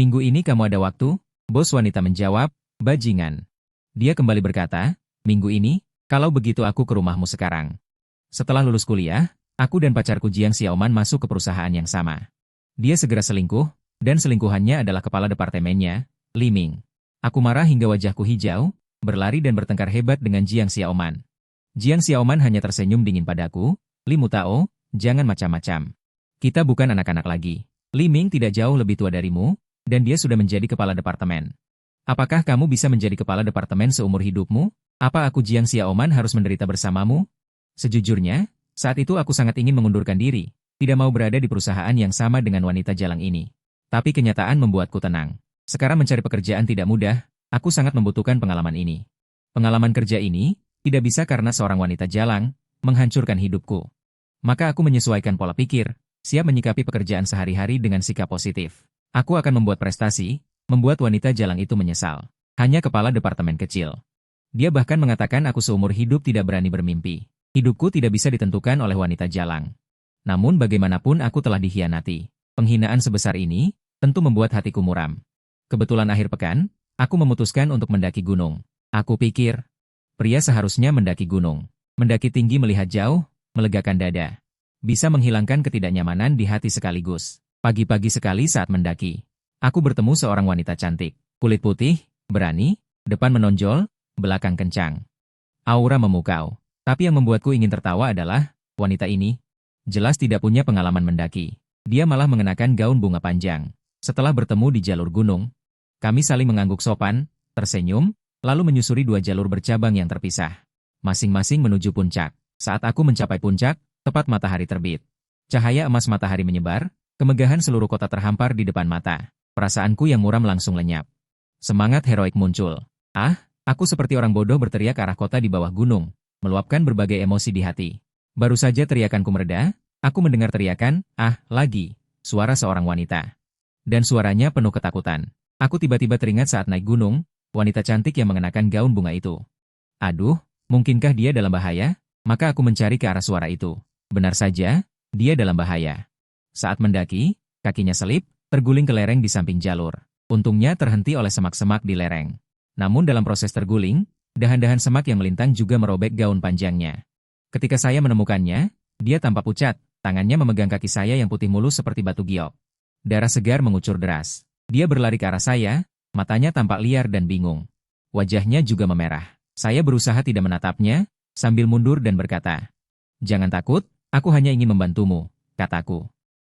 Minggu ini kamu ada waktu? Bos wanita menjawab, bajingan. Dia kembali berkata, minggu ini, kalau begitu aku ke rumahmu sekarang. Setelah lulus kuliah, aku dan pacarku Jiang Xiaoman masuk ke perusahaan yang sama. Dia segera selingkuh, dan selingkuhannya adalah kepala departemennya, Li Ming. Aku marah hingga wajahku hijau, berlari dan bertengkar hebat dengan Jiang Xiaoman. Jiang Xiaoman hanya tersenyum dingin padaku, Li Mutao, jangan macam-macam. Kita bukan anak-anak lagi. Li Ming tidak jauh lebih tua darimu, dan dia sudah menjadi kepala departemen. Apakah kamu bisa menjadi kepala departemen seumur hidupmu? Apa aku Jiang Xiaoman harus menderita bersamamu? Sejujurnya, saat itu aku sangat ingin mengundurkan diri, tidak mau berada di perusahaan yang sama dengan wanita jalang ini. Tapi kenyataan membuatku tenang. Sekarang mencari pekerjaan tidak mudah, aku sangat membutuhkan pengalaman ini. Pengalaman kerja ini tidak bisa karena seorang wanita jalang menghancurkan hidupku. Maka aku menyesuaikan pola pikir, siap menyikapi pekerjaan sehari-hari dengan sikap positif. Aku akan membuat prestasi, membuat wanita jalang itu menyesal. Hanya kepala departemen kecil. Dia bahkan mengatakan aku seumur hidup tidak berani bermimpi. Hidupku tidak bisa ditentukan oleh wanita jalang. Namun bagaimanapun aku telah dikhianati. Penghinaan sebesar ini tentu membuat hatiku muram. Kebetulan akhir pekan, aku memutuskan untuk mendaki gunung. Aku pikir, pria seharusnya mendaki gunung. Mendaki tinggi melihat jauh, melegakan dada. Bisa menghilangkan ketidaknyamanan di hati sekaligus. Pagi-pagi sekali saat mendaki, aku bertemu seorang wanita cantik. Kulit putih, berani, depan menonjol, belakang kencang. Aura memukau. Tapi yang membuatku ingin tertawa adalah, wanita ini jelas tidak punya pengalaman mendaki. Dia malah mengenakan gaun bunga panjang. Setelah bertemu di jalur gunung, kami saling mengangguk sopan, tersenyum, lalu menyusuri dua jalur bercabang yang terpisah. Masing-masing menuju puncak. Saat aku mencapai puncak, tepat matahari terbit. Cahaya emas matahari menyebar, kemegahan seluruh kota terhampar di depan mata. Perasaanku yang muram langsung lenyap. Semangat heroik muncul. Aku seperti orang bodoh berteriak ke arah kota di bawah gunung, meluapkan berbagai emosi di hati. Baru saja teriakanku mereda, aku mendengar teriakan, lagi, suara seorang wanita. Dan suaranya penuh ketakutan. Aku tiba-tiba teringat saat naik gunung, wanita cantik yang mengenakan gaun bunga itu. Aduh, mungkinkah dia dalam bahaya? Maka aku mencari ke arah suara itu. Benar saja, dia dalam bahaya. Saat mendaki, kakinya selip, terguling ke lereng di samping jalur. Untungnya terhenti oleh semak-semak di lereng. Namun dalam proses terguling, dahan-dahan semak yang melintang juga merobek gaun panjangnya. Ketika saya menemukannya, dia tampak pucat, tangannya memegang kaki saya yang putih mulus seperti batu giok. Darah segar mengucur deras. Dia berlari ke arah saya, matanya tampak liar dan bingung. Wajahnya juga memerah. Saya berusaha tidak menatapnya, sambil mundur dan berkata, "Jangan takut, aku hanya ingin membantumu," kataku.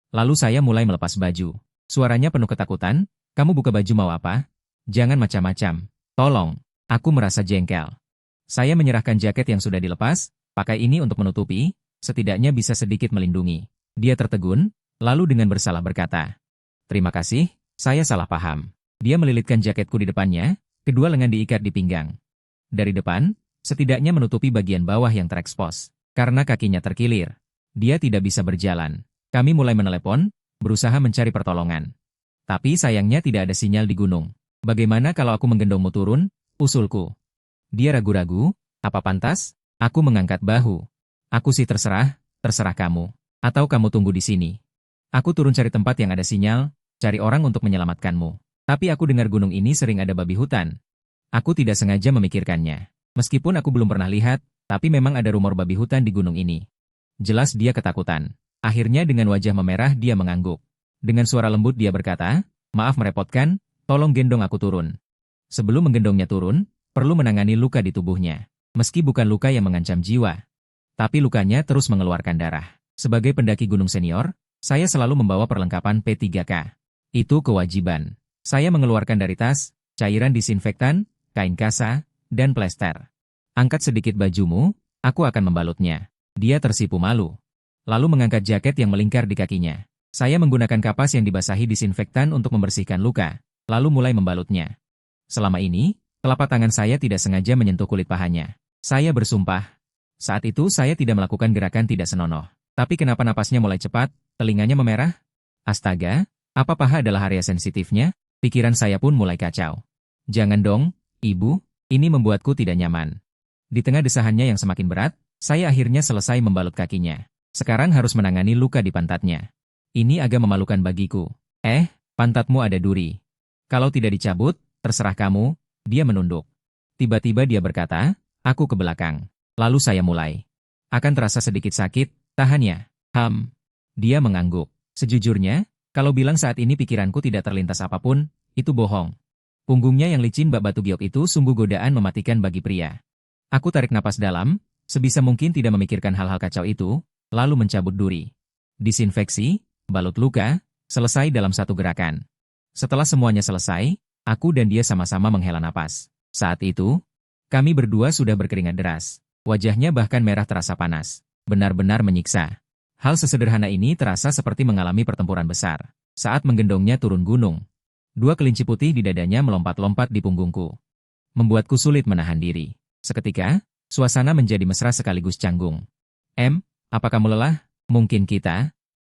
Lalu saya mulai melepas baju. Suaranya penuh ketakutan, "Kamu buka baju mau apa? Jangan macam-macam. Tolong." Aku merasa jengkel. Saya menyerahkan jaket yang sudah dilepas, pakai ini untuk menutupi, setidaknya bisa sedikit melindungi. Dia tertegun, lalu dengan bersalah berkata, "Terima kasih, saya salah paham." Dia melilitkan jaketku di depannya, kedua lengan diikat di pinggang. Dari depan, setidaknya menutupi bagian bawah yang terekspos. Karena kakinya terkilir, dia tidak bisa berjalan. Kami mulai menelepon, berusaha mencari pertolongan. Tapi sayangnya tidak ada sinyal di gunung. "Bagaimana kalau aku menggendongmu turun?" usulku. Dia ragu-ragu, "Apa pantas?" Aku mengangkat bahu. "Aku sih terserah kamu. Atau kamu tunggu di sini. Aku turun cari tempat yang ada sinyal, cari orang untuk menyelamatkanmu. Tapi aku dengar gunung ini sering ada babi hutan." Aku tidak sengaja memikirkannya. Meskipun aku belum pernah lihat, tapi memang ada rumor babi hutan di gunung ini. Jelas dia ketakutan. Akhirnya dengan wajah memerah dia mengangguk. Dengan suara lembut dia berkata, "Maaf merepotkan, tolong gendong aku turun." Sebelum menggendongnya turun, perlu menangani luka di tubuhnya. Meski bukan luka yang mengancam jiwa, tapi lukanya terus mengeluarkan darah. Sebagai pendaki gunung senior, saya selalu membawa perlengkapan P3K. Itu kewajiban. Saya mengeluarkan dari tas, cairan disinfektan, kain kasa, dan plester. "Angkat sedikit bajumu, aku akan membalutnya." Dia tersipu malu. Lalu mengangkat jaket yang melingkar di kakinya. Saya menggunakan kapas yang dibasahi disinfektan untuk membersihkan luka, lalu mulai membalutnya. Selama ini, telapak tangan saya tidak sengaja menyentuh kulit pahanya. Saya bersumpah. Saat itu saya tidak melakukan gerakan tidak senonoh. Tapi kenapa napasnya mulai cepat, telinganya memerah? Astaga, apa paha adalah area sensitifnya? Pikiran saya pun mulai kacau. "Jangan dong, Ibu, ini membuatku tidak nyaman." Di tengah desahannya yang semakin berat, saya akhirnya selesai membalut kakinya. Sekarang harus menangani luka di pantatnya. Ini agak memalukan bagiku. Pantatmu ada duri." Kalau tidak dicabut, terserah kamu. Dia menunduk. Tiba-tiba dia berkata, aku ke belakang. Lalu saya mulai. Akan terasa sedikit sakit, tahannya. Dia mengangguk. Sejujurnya, kalau bilang saat ini pikiranku tidak terlintas apapun, itu bohong. Punggungnya yang licin bak batu giok itu sungguh godaan mematikan bagi pria. Aku tarik napas dalam, sebisa mungkin tidak memikirkan hal-hal kacau itu, lalu mencabut duri. Disinfeksi, balut luka, selesai dalam satu gerakan. Setelah semuanya selesai, aku dan dia sama-sama menghela napas. Saat itu, kami berdua sudah berkeringat deras. Wajahnya bahkan merah terasa panas. Benar-benar menyiksa. Hal sesederhana ini terasa seperti mengalami pertempuran besar. Saat menggendongnya turun gunung. Dua kelinci putih di dadanya melompat-lompat di punggungku. Membuatku sulit menahan diri. Seketika, suasana menjadi mesra sekaligus canggung. Apa kamu lelah? Mungkin kita?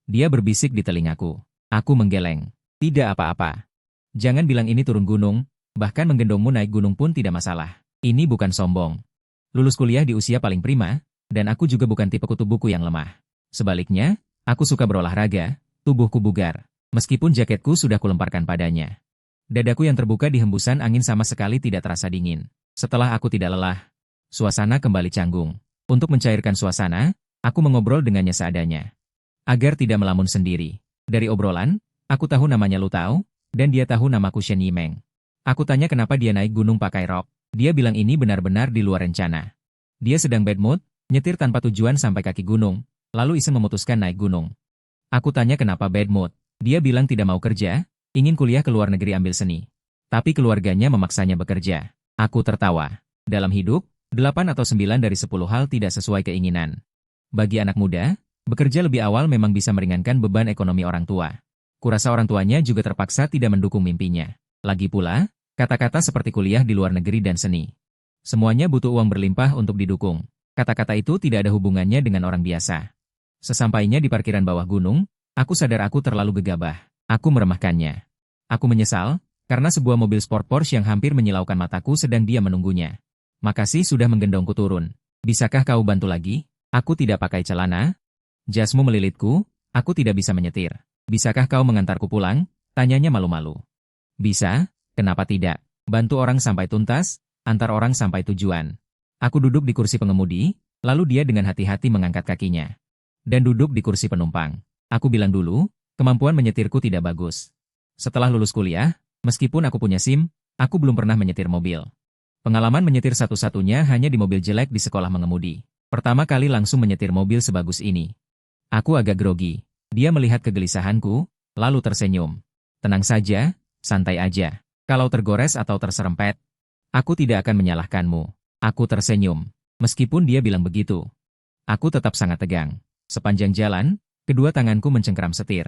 Dia berbisik di telingaku. Aku menggeleng. Tidak apa-apa. Jangan bilang ini turun gunung, bahkan menggendongmu naik gunung pun tidak masalah. Ini bukan sombong. Lulus kuliah di usia paling prima, dan aku juga bukan tipe kutu buku yang lemah. Sebaliknya, aku suka berolahraga, tubuhku bugar, meskipun jaketku sudah kulemparkan padanya. Dadaku yang terbuka di hembusan angin sama sekali tidak terasa dingin. Setelah aku tidak lelah, suasana kembali canggung. Untuk mencairkan suasana, aku mengobrol dengannya seadanya. Agar tidak melamun sendiri. Dari obrolan, aku tahu namanya Lu Tao, dan dia tahu namaku Shen Yimeng. Aku tanya kenapa dia naik gunung pakai rok. Dia bilang ini benar-benar di luar rencana. Dia sedang bad mood, nyetir tanpa tujuan sampai kaki gunung, lalu iseng memutuskan naik gunung. Aku tanya kenapa bad mood. Dia bilang tidak mau kerja, ingin kuliah ke luar negeri ambil seni. Tapi keluarganya memaksanya bekerja. Aku tertawa. Dalam hidup, 8 atau 9 dari 10 hal tidak sesuai keinginan. Bagi anak muda, bekerja lebih awal memang bisa meringankan beban ekonomi orang tua. Kurasa orang tuanya juga terpaksa tidak mendukung mimpinya. Lagi pula, kata-kata seperti kuliah di luar negeri dan seni. Semuanya butuh uang berlimpah untuk didukung. Kata-kata itu tidak ada hubungannya dengan orang biasa. Sesampainya di parkiran bawah gunung, aku sadar aku terlalu gegabah. Aku meremahkannya. Aku menyesal, karena sebuah mobil sport Porsche yang hampir menyilaukan mataku sedang dia menunggunya. Makasih sudah menggendongku turun. Bisakah kau bantu lagi? Aku tidak pakai celana. Jasmu melilitku, aku tidak bisa menyetir. Bisakah kau mengantarku pulang? Tanyanya malu-malu. Bisa, kenapa tidak? Bantu orang sampai tuntas, antar orang sampai tujuan. Aku duduk di kursi pengemudi, lalu dia dengan hati-hati mengangkat kakinya. Dan duduk di kursi penumpang. Aku bilang dulu, kemampuan menyetirku tidak bagus. Setelah lulus kuliah, meskipun aku punya SIM, aku belum pernah menyetir mobil. Pengalaman menyetir satu-satunya hanya di mobil jelek di sekolah mengemudi. Pertama kali langsung menyetir mobil sebagus ini. Aku agak grogi. Dia melihat kegelisahanku, lalu tersenyum. Tenang saja, santai aja. Kalau tergores atau terserempet, aku tidak akan menyalahkanmu. Aku tersenyum. Meskipun dia bilang begitu. Aku tetap sangat tegang. Sepanjang jalan, kedua tanganku mencengkeram setir.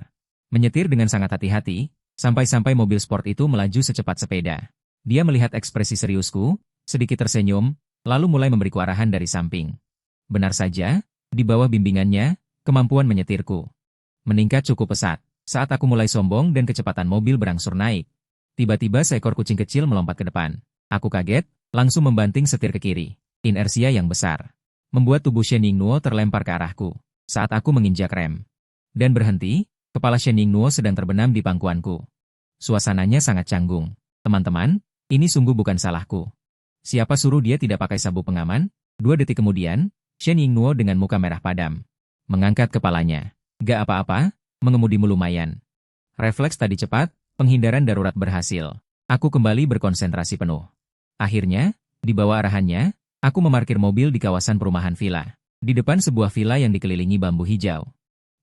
Menyetir dengan sangat hati-hati, sampai-sampai mobil sport itu melaju secepat sepeda. Dia melihat ekspresi seriusku, sedikit tersenyum, lalu mulai memberiku arahan dari samping. Benar saja, di bawah bimbingannya, kemampuan menyetirku meningkat cukup pesat. Saat aku mulai sombong dan kecepatan mobil berangsur naik, tiba-tiba seekor kucing kecil melompat ke depan. Aku kaget, langsung membanting setir ke kiri. Inersia yang besar membuat tubuh Shen Yingnuo terlempar ke arahku. Saat aku menginjak rem dan berhenti, kepala Shen Yingnuo sedang terbenam di pangkuanku. Suasananya sangat canggung. Teman-teman, ini sungguh bukan salahku. Siapa suruh dia tidak pakai sabuk pengaman? 2 detik kemudian, Shen Yingnuo dengan muka merah padam mengangkat kepalanya. Gak apa-apa, mengemudimu lumayan. Refleks tadi cepat, penghindaran darurat berhasil. Aku kembali berkonsentrasi penuh. Akhirnya, di bawah arahannya, aku memarkir mobil di kawasan perumahan villa. Di depan sebuah villa yang dikelilingi bambu hijau.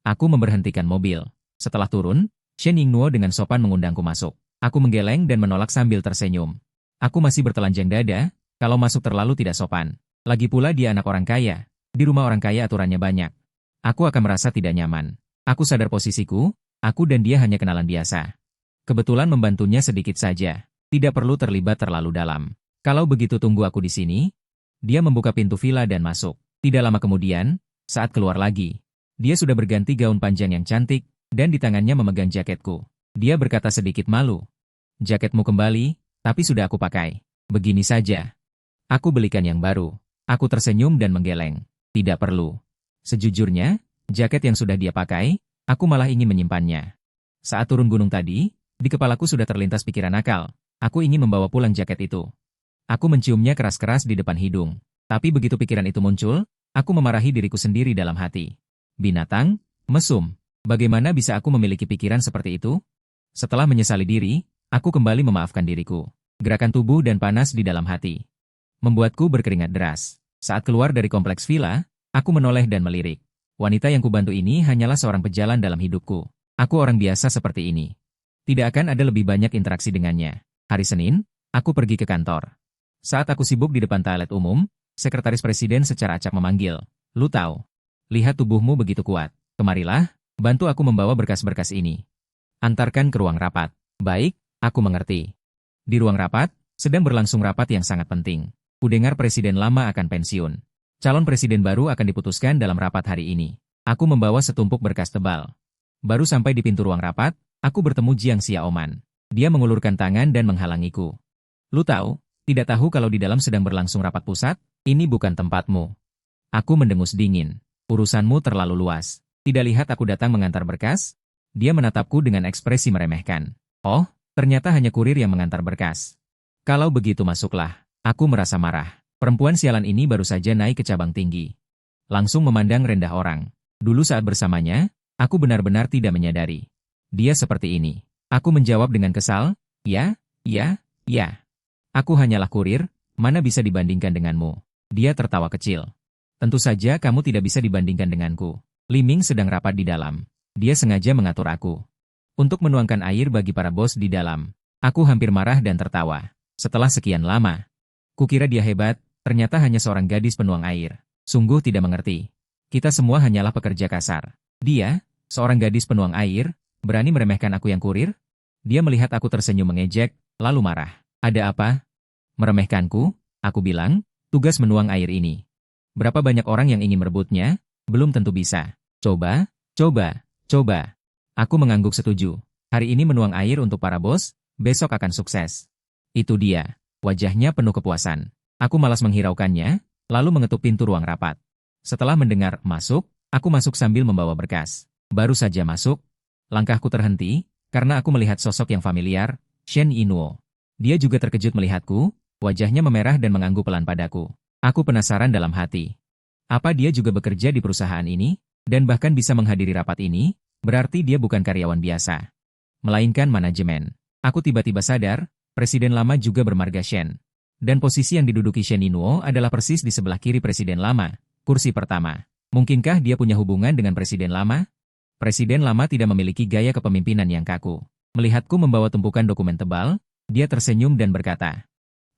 Aku memberhentikan mobil. Setelah turun, Shen Yingnuo dengan sopan mengundangku masuk. Aku menggeleng dan menolak sambil tersenyum. Aku masih bertelanjang dada, kalau masuk terlalu tidak sopan. Lagi pula dia anak orang kaya. Di rumah orang kaya aturannya banyak. Aku akan merasa tidak nyaman. Aku sadar posisiku, aku dan dia hanya kenalan biasa. Kebetulan membantunya sedikit saja. Tidak perlu terlibat terlalu dalam. Kalau begitu tunggu aku di sini. Dia membuka pintu villa dan masuk. Tidak lama kemudian, saat keluar lagi, dia sudah berganti gaun panjang yang cantik, dan di tangannya memegang jaketku. Dia berkata sedikit malu. Jaketmu kembali, tapi sudah aku pakai. Begini saja. Aku belikan yang baru. Aku tersenyum dan menggeleng. Tidak perlu. Sejujurnya, jaket yang sudah dia pakai, aku malah ingin menyimpannya. Saat turun gunung tadi, Di kepalaku sudah terlintas pikiran nakal. Aku ingin membawa pulang jaket itu. Aku menciumnya keras-keras di depan hidung. Tapi begitu pikiran itu muncul, aku memarahi diriku sendiri dalam hati. Binatang, mesum. Bagaimana bisa aku memiliki pikiran seperti itu? Setelah menyesali diri, aku kembali memaafkan diriku. Gerakan tubuh dan panas di dalam hati membuatku berkeringat deras. Saat keluar dari kompleks villa, aku menoleh dan melirik. Wanita yang kubantu ini hanyalah seorang pejalan dalam hidupku. Aku orang biasa seperti ini. Tidak akan ada lebih banyak interaksi dengannya. Hari Senin, aku pergi ke kantor. Saat aku sibuk di depan toilet umum, sekretaris presiden secara acak memanggil, "Lu tahu, lihat tubuhmu begitu kuat. Kemarilah, bantu aku membawa berkas-berkas ini. Antarkan ke ruang rapat." Baik, aku mengerti. Di ruang rapat, sedang berlangsung rapat yang sangat penting. Kudengar presiden lama akan pensiun. Calon presiden baru akan diputuskan dalam rapat hari ini. Aku membawa setumpuk berkas tebal. Baru sampai di pintu ruang rapat, aku bertemu Jiang Xiaoman. Dia mengulurkan tangan dan menghalangiku. "Lu tahu, tidak tahu kalau di dalam sedang berlangsung rapat pusat? Ini bukan tempatmu." Aku mendengus dingin. "Urusanmu terlalu luas. Tidak lihat aku datang mengantar berkas?" Dia menatapku dengan ekspresi meremehkan. "Oh, ternyata hanya kurir yang mengantar berkas. Kalau begitu masuklah." Aku merasa marah. Perempuan sialan ini baru saja naik ke cabang tinggi. Langsung memandang rendah orang. Dulu saat bersamanya, aku benar-benar tidak menyadari. Dia seperti ini. Aku menjawab dengan kesal, "Ya, ya, ya. Aku hanyalah kurir, mana bisa dibandingkan denganmu." Dia tertawa kecil. "Tentu saja kamu tidak bisa dibandingkan denganku." Li Ming sedang rapat di dalam. Dia sengaja mengatur aku untuk menuangkan air bagi para bos di dalam. Aku hampir marah dan tertawa. Setelah sekian lama, kukira dia hebat, ternyata hanya seorang gadis penuang air. Sungguh tidak mengerti. Kita semua hanyalah pekerja kasar. Dia, seorang gadis penuang air, berani meremehkan aku yang kurir? Dia melihat aku tersenyum mengejek, lalu marah. "Ada apa? Meremehkanku?" Aku bilang, "Tugas menuang air ini. Berapa banyak orang yang ingin merebutnya? Belum tentu bisa. Coba, coba, coba." Aku mengangguk setuju. Hari ini menuang air untuk para bos, besok akan sukses. Itu dia. Wajahnya penuh kepuasan. Aku malas menghiraukannya, lalu mengetuk pintu ruang rapat. Setelah mendengar "masuk", aku masuk sambil membawa berkas. Baru saja masuk, langkahku terhenti, karena aku melihat sosok yang familiar, Shen Yinuo. Dia juga terkejut melihatku, wajahnya memerah dan mengangguk pelan padaku. Aku penasaran dalam hati. Apa dia juga bekerja di perusahaan ini? Dan bahkan bisa menghadiri rapat ini? Berarti dia bukan karyawan biasa, melainkan manajemen. Aku tiba-tiba sadar, presiden lama juga bermarga Shen. Dan posisi yang diduduki Shen Yinuo adalah persis di sebelah kiri presiden lama, kursi pertama. Mungkinkah dia punya hubungan dengan presiden lama? Presiden lama tidak memiliki gaya kepemimpinan yang kaku. Melihatku membawa tumpukan dokumen tebal, dia tersenyum dan berkata,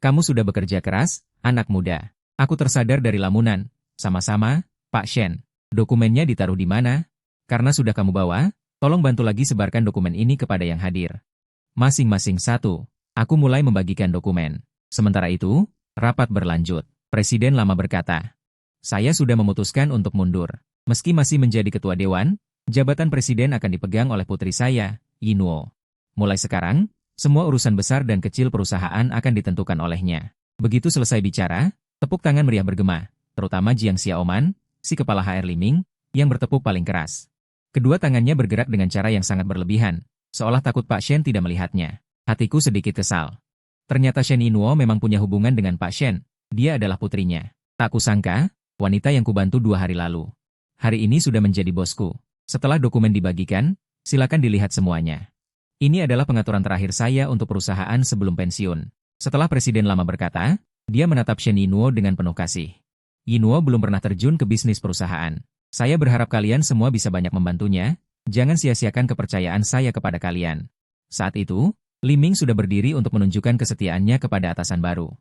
"Kamu sudah bekerja keras, anak muda." Aku tersadar dari lamunan. "Sama-sama, Pak Shen. Dokumennya ditaruh di mana? Karena sudah kamu bawa, tolong bantu lagi sebarkan dokumen ini kepada yang hadir." Masing-masing satu. Aku mulai membagikan dokumen. Sementara itu, rapat berlanjut. Presiden lama berkata, "Saya sudah memutuskan untuk mundur. Meski masih menjadi ketua dewan, jabatan presiden akan dipegang oleh putri saya, Yinuo. Mulai sekarang, semua urusan besar dan kecil perusahaan akan ditentukan olehnya." Begitu selesai bicara, tepuk tangan meriah bergema, terutama Jiang Xiaoman, si kepala HR Li Ming, yang bertepuk paling keras. Kedua tangannya bergerak dengan cara yang sangat berlebihan, seolah takut Pak Shen tidak melihatnya. Hatiku sedikit kesal. Ternyata Shen Yinuo memang punya hubungan dengan Pak Shen. Dia adalah putrinya. Tak kusangka, wanita yang kubantu 2 hari lalu. Hari ini sudah menjadi bosku. Setelah dokumen dibagikan, silakan dilihat semuanya. Ini adalah pengaturan terakhir saya untuk perusahaan sebelum pensiun. Setelah presiden lama berkata, dia menatap Shen Yinuo dengan penuh kasih. Yinuo belum pernah terjun ke bisnis perusahaan. Saya berharap kalian semua bisa banyak membantunya. Jangan sia-siakan kepercayaan saya kepada kalian. Saat itu, Li Ming sudah berdiri untuk menunjukkan kesetiaannya kepada atasan baru.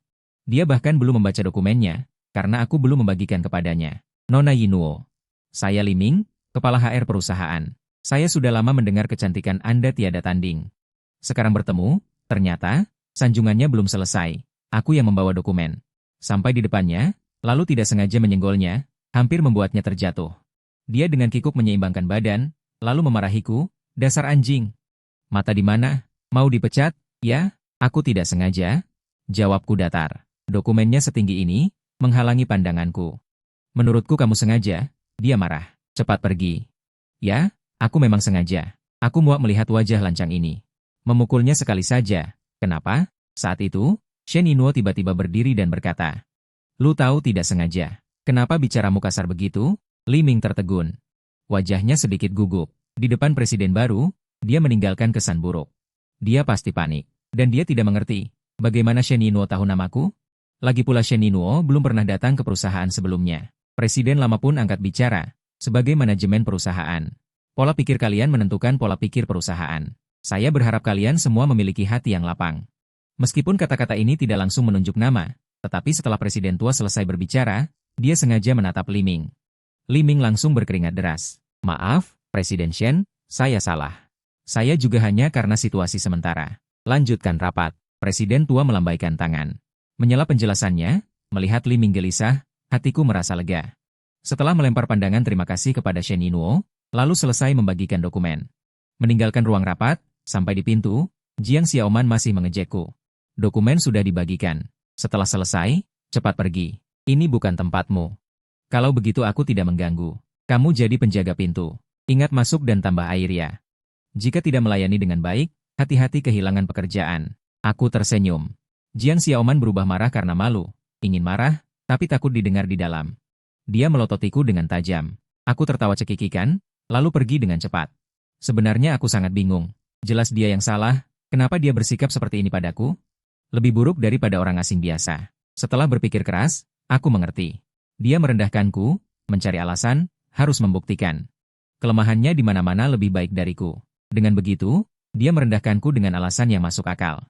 Dia bahkan belum membaca dokumennya, karena aku belum membagikan kepadanya. "Nona Yinuo. Saya Li Ming, kepala HR perusahaan. Saya sudah lama mendengar kecantikan Anda tiada tanding. Sekarang bertemu, ternyata, sanjungannya belum selesai. Aku yang membawa dokumen. Sampai di depannya, lalu tidak sengaja menyenggolnya, hampir membuatnya terjatuh. Dia dengan kikuk menyeimbangkan badan, lalu memarahiku, "Dasar anjing. Mata di mana? Mau dipecat?" "Ya, aku tidak sengaja." Jawabku datar. "Dokumennya setinggi ini, menghalangi pandanganku." "Menurutku kamu sengaja." Dia marah. "Cepat pergi." "Ya, aku memang sengaja." Aku muak melihat wajah lancang ini. Memukulnya sekali saja. Kenapa? Saat itu, Shen Yinluo tiba-tiba berdiri dan berkata, "Lu tahu tidak sengaja. Kenapa bicaramu kasar begitu?" Li Ming tertegun. Wajahnya sedikit gugup. Di depan presiden baru, dia meninggalkan kesan buruk. Dia pasti panik. Dan dia tidak mengerti, bagaimana Shen Yinluo tahu namaku? Lagi pula Shen Yinluo belum pernah datang ke perusahaan sebelumnya. Presiden lama pun angkat bicara, sebagai manajemen perusahaan. Pola pikir kalian menentukan pola pikir perusahaan. Saya berharap kalian semua memiliki hati yang lapang. Meskipun kata-kata ini tidak langsung menunjuk nama, tetapi setelah presiden tua selesai berbicara, dia sengaja menatap Li Ming. Li Ming langsung berkeringat deras. "Maaf, Presiden Shen, saya salah. Saya juga hanya karena situasi sementara." Lanjutkan rapat. Presiden tua melambaikan tangan. Menyela penjelasannya, melihat Li Ming gelisah, hatiku merasa lega. Setelah melempar pandangan terima kasih kepada Shen Yinluo, lalu selesai membagikan dokumen. Meninggalkan ruang rapat, sampai di pintu, Jiang Xiaoman masih mengejekku. "Dokumen sudah dibagikan. Setelah selesai, cepat pergi. Ini bukan tempatmu. Kalau begitu aku tidak mengganggu. Kamu jadi penjaga pintu. Ingat masuk dan tambah air ya. Jika tidak melayani dengan baik, hati-hati kehilangan pekerjaan." Aku tersenyum. Jiang Xiaoman berubah marah karena malu. Ingin marah, tapi takut didengar di dalam. Dia melototiku dengan tajam. Aku tertawa cekikikan, lalu pergi dengan cepat. Sebenarnya aku sangat bingung. Jelas dia yang salah, kenapa dia bersikap seperti ini padaku? Lebih buruk daripada orang asing biasa. Setelah berpikir keras, aku mengerti. Dia merendahkanku, mencari alasan, harus membuktikan. Kelemahannya di mana-mana lebih baik dariku. Dengan begitu, dia merendahkanku dengan alasan yang masuk akal.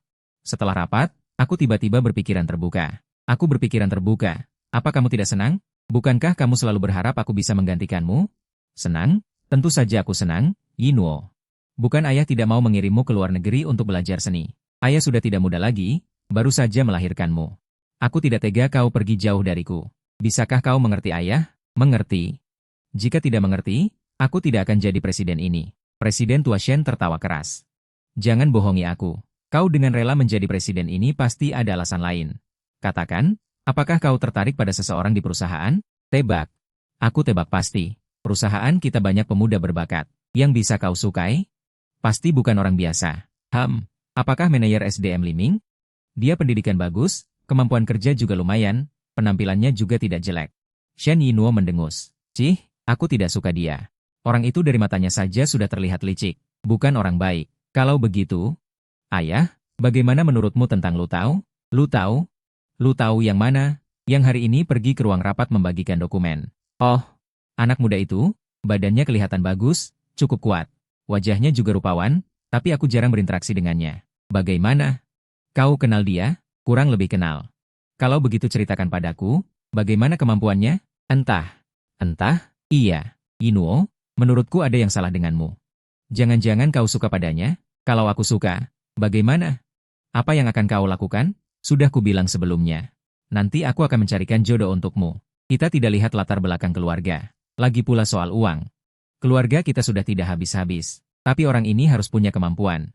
Setelah rapat, aku tiba-tiba berpikiran terbuka. Aku berpikiran terbuka. Apa kamu tidak senang? Bukankah kamu selalu berharap aku bisa menggantikanmu? Senang? Tentu saja aku senang, Yinluo. Bukan ayah tidak mau mengirimmu ke luar negeri untuk belajar seni. Ayah sudah tidak muda lagi, baru saja melahirkanmu. Aku tidak tega kau pergi jauh dariku. Bisakah kau mengerti ayah? Mengerti. Jika tidak mengerti, aku tidak akan jadi presiden ini. Presiden tua Shen tertawa keras. Jangan bohongi aku. Kau dengan rela menjadi presiden ini pasti ada alasan lain. Katakan, apakah kau tertarik pada seseorang di perusahaan? Tebak. Aku tebak pasti. Perusahaan kita banyak pemuda berbakat. Yang bisa kau sukai? Pasti bukan orang biasa. Apakah manajer SDM Li Ming? Dia pendidikan bagus, kemampuan kerja juga lumayan, penampilannya juga tidak jelek. Shen Yinluo mendengus. Cih, aku tidak suka dia. Orang itu dari matanya saja sudah terlihat licik, bukan orang baik. Kalau begitu, ayah, bagaimana menurutmu tentang Lu Tao? Lu Tao? Lu Tao yang mana? Yang hari ini pergi ke ruang rapat membagikan dokumen. Oh, anak muda itu, badannya kelihatan bagus, cukup kuat. Wajahnya juga rupawan, tapi aku jarang berinteraksi dengannya. Bagaimana? Kau kenal dia? Kurang lebih kenal. Kalau begitu ceritakan padaku, bagaimana kemampuannya? Entah, iya, Yinluo. Menurutku ada yang salah denganmu. Jangan-jangan kau suka padanya? Kalau aku suka, bagaimana? Apa yang akan kau lakukan? Sudah kubilang sebelumnya. Nanti aku akan mencarikan jodoh untukmu. Kita tidak lihat latar belakang keluarga. Lagi pula soal uang. Keluarga kita sudah tidak habis-habis. Tapi orang ini harus punya kemampuan.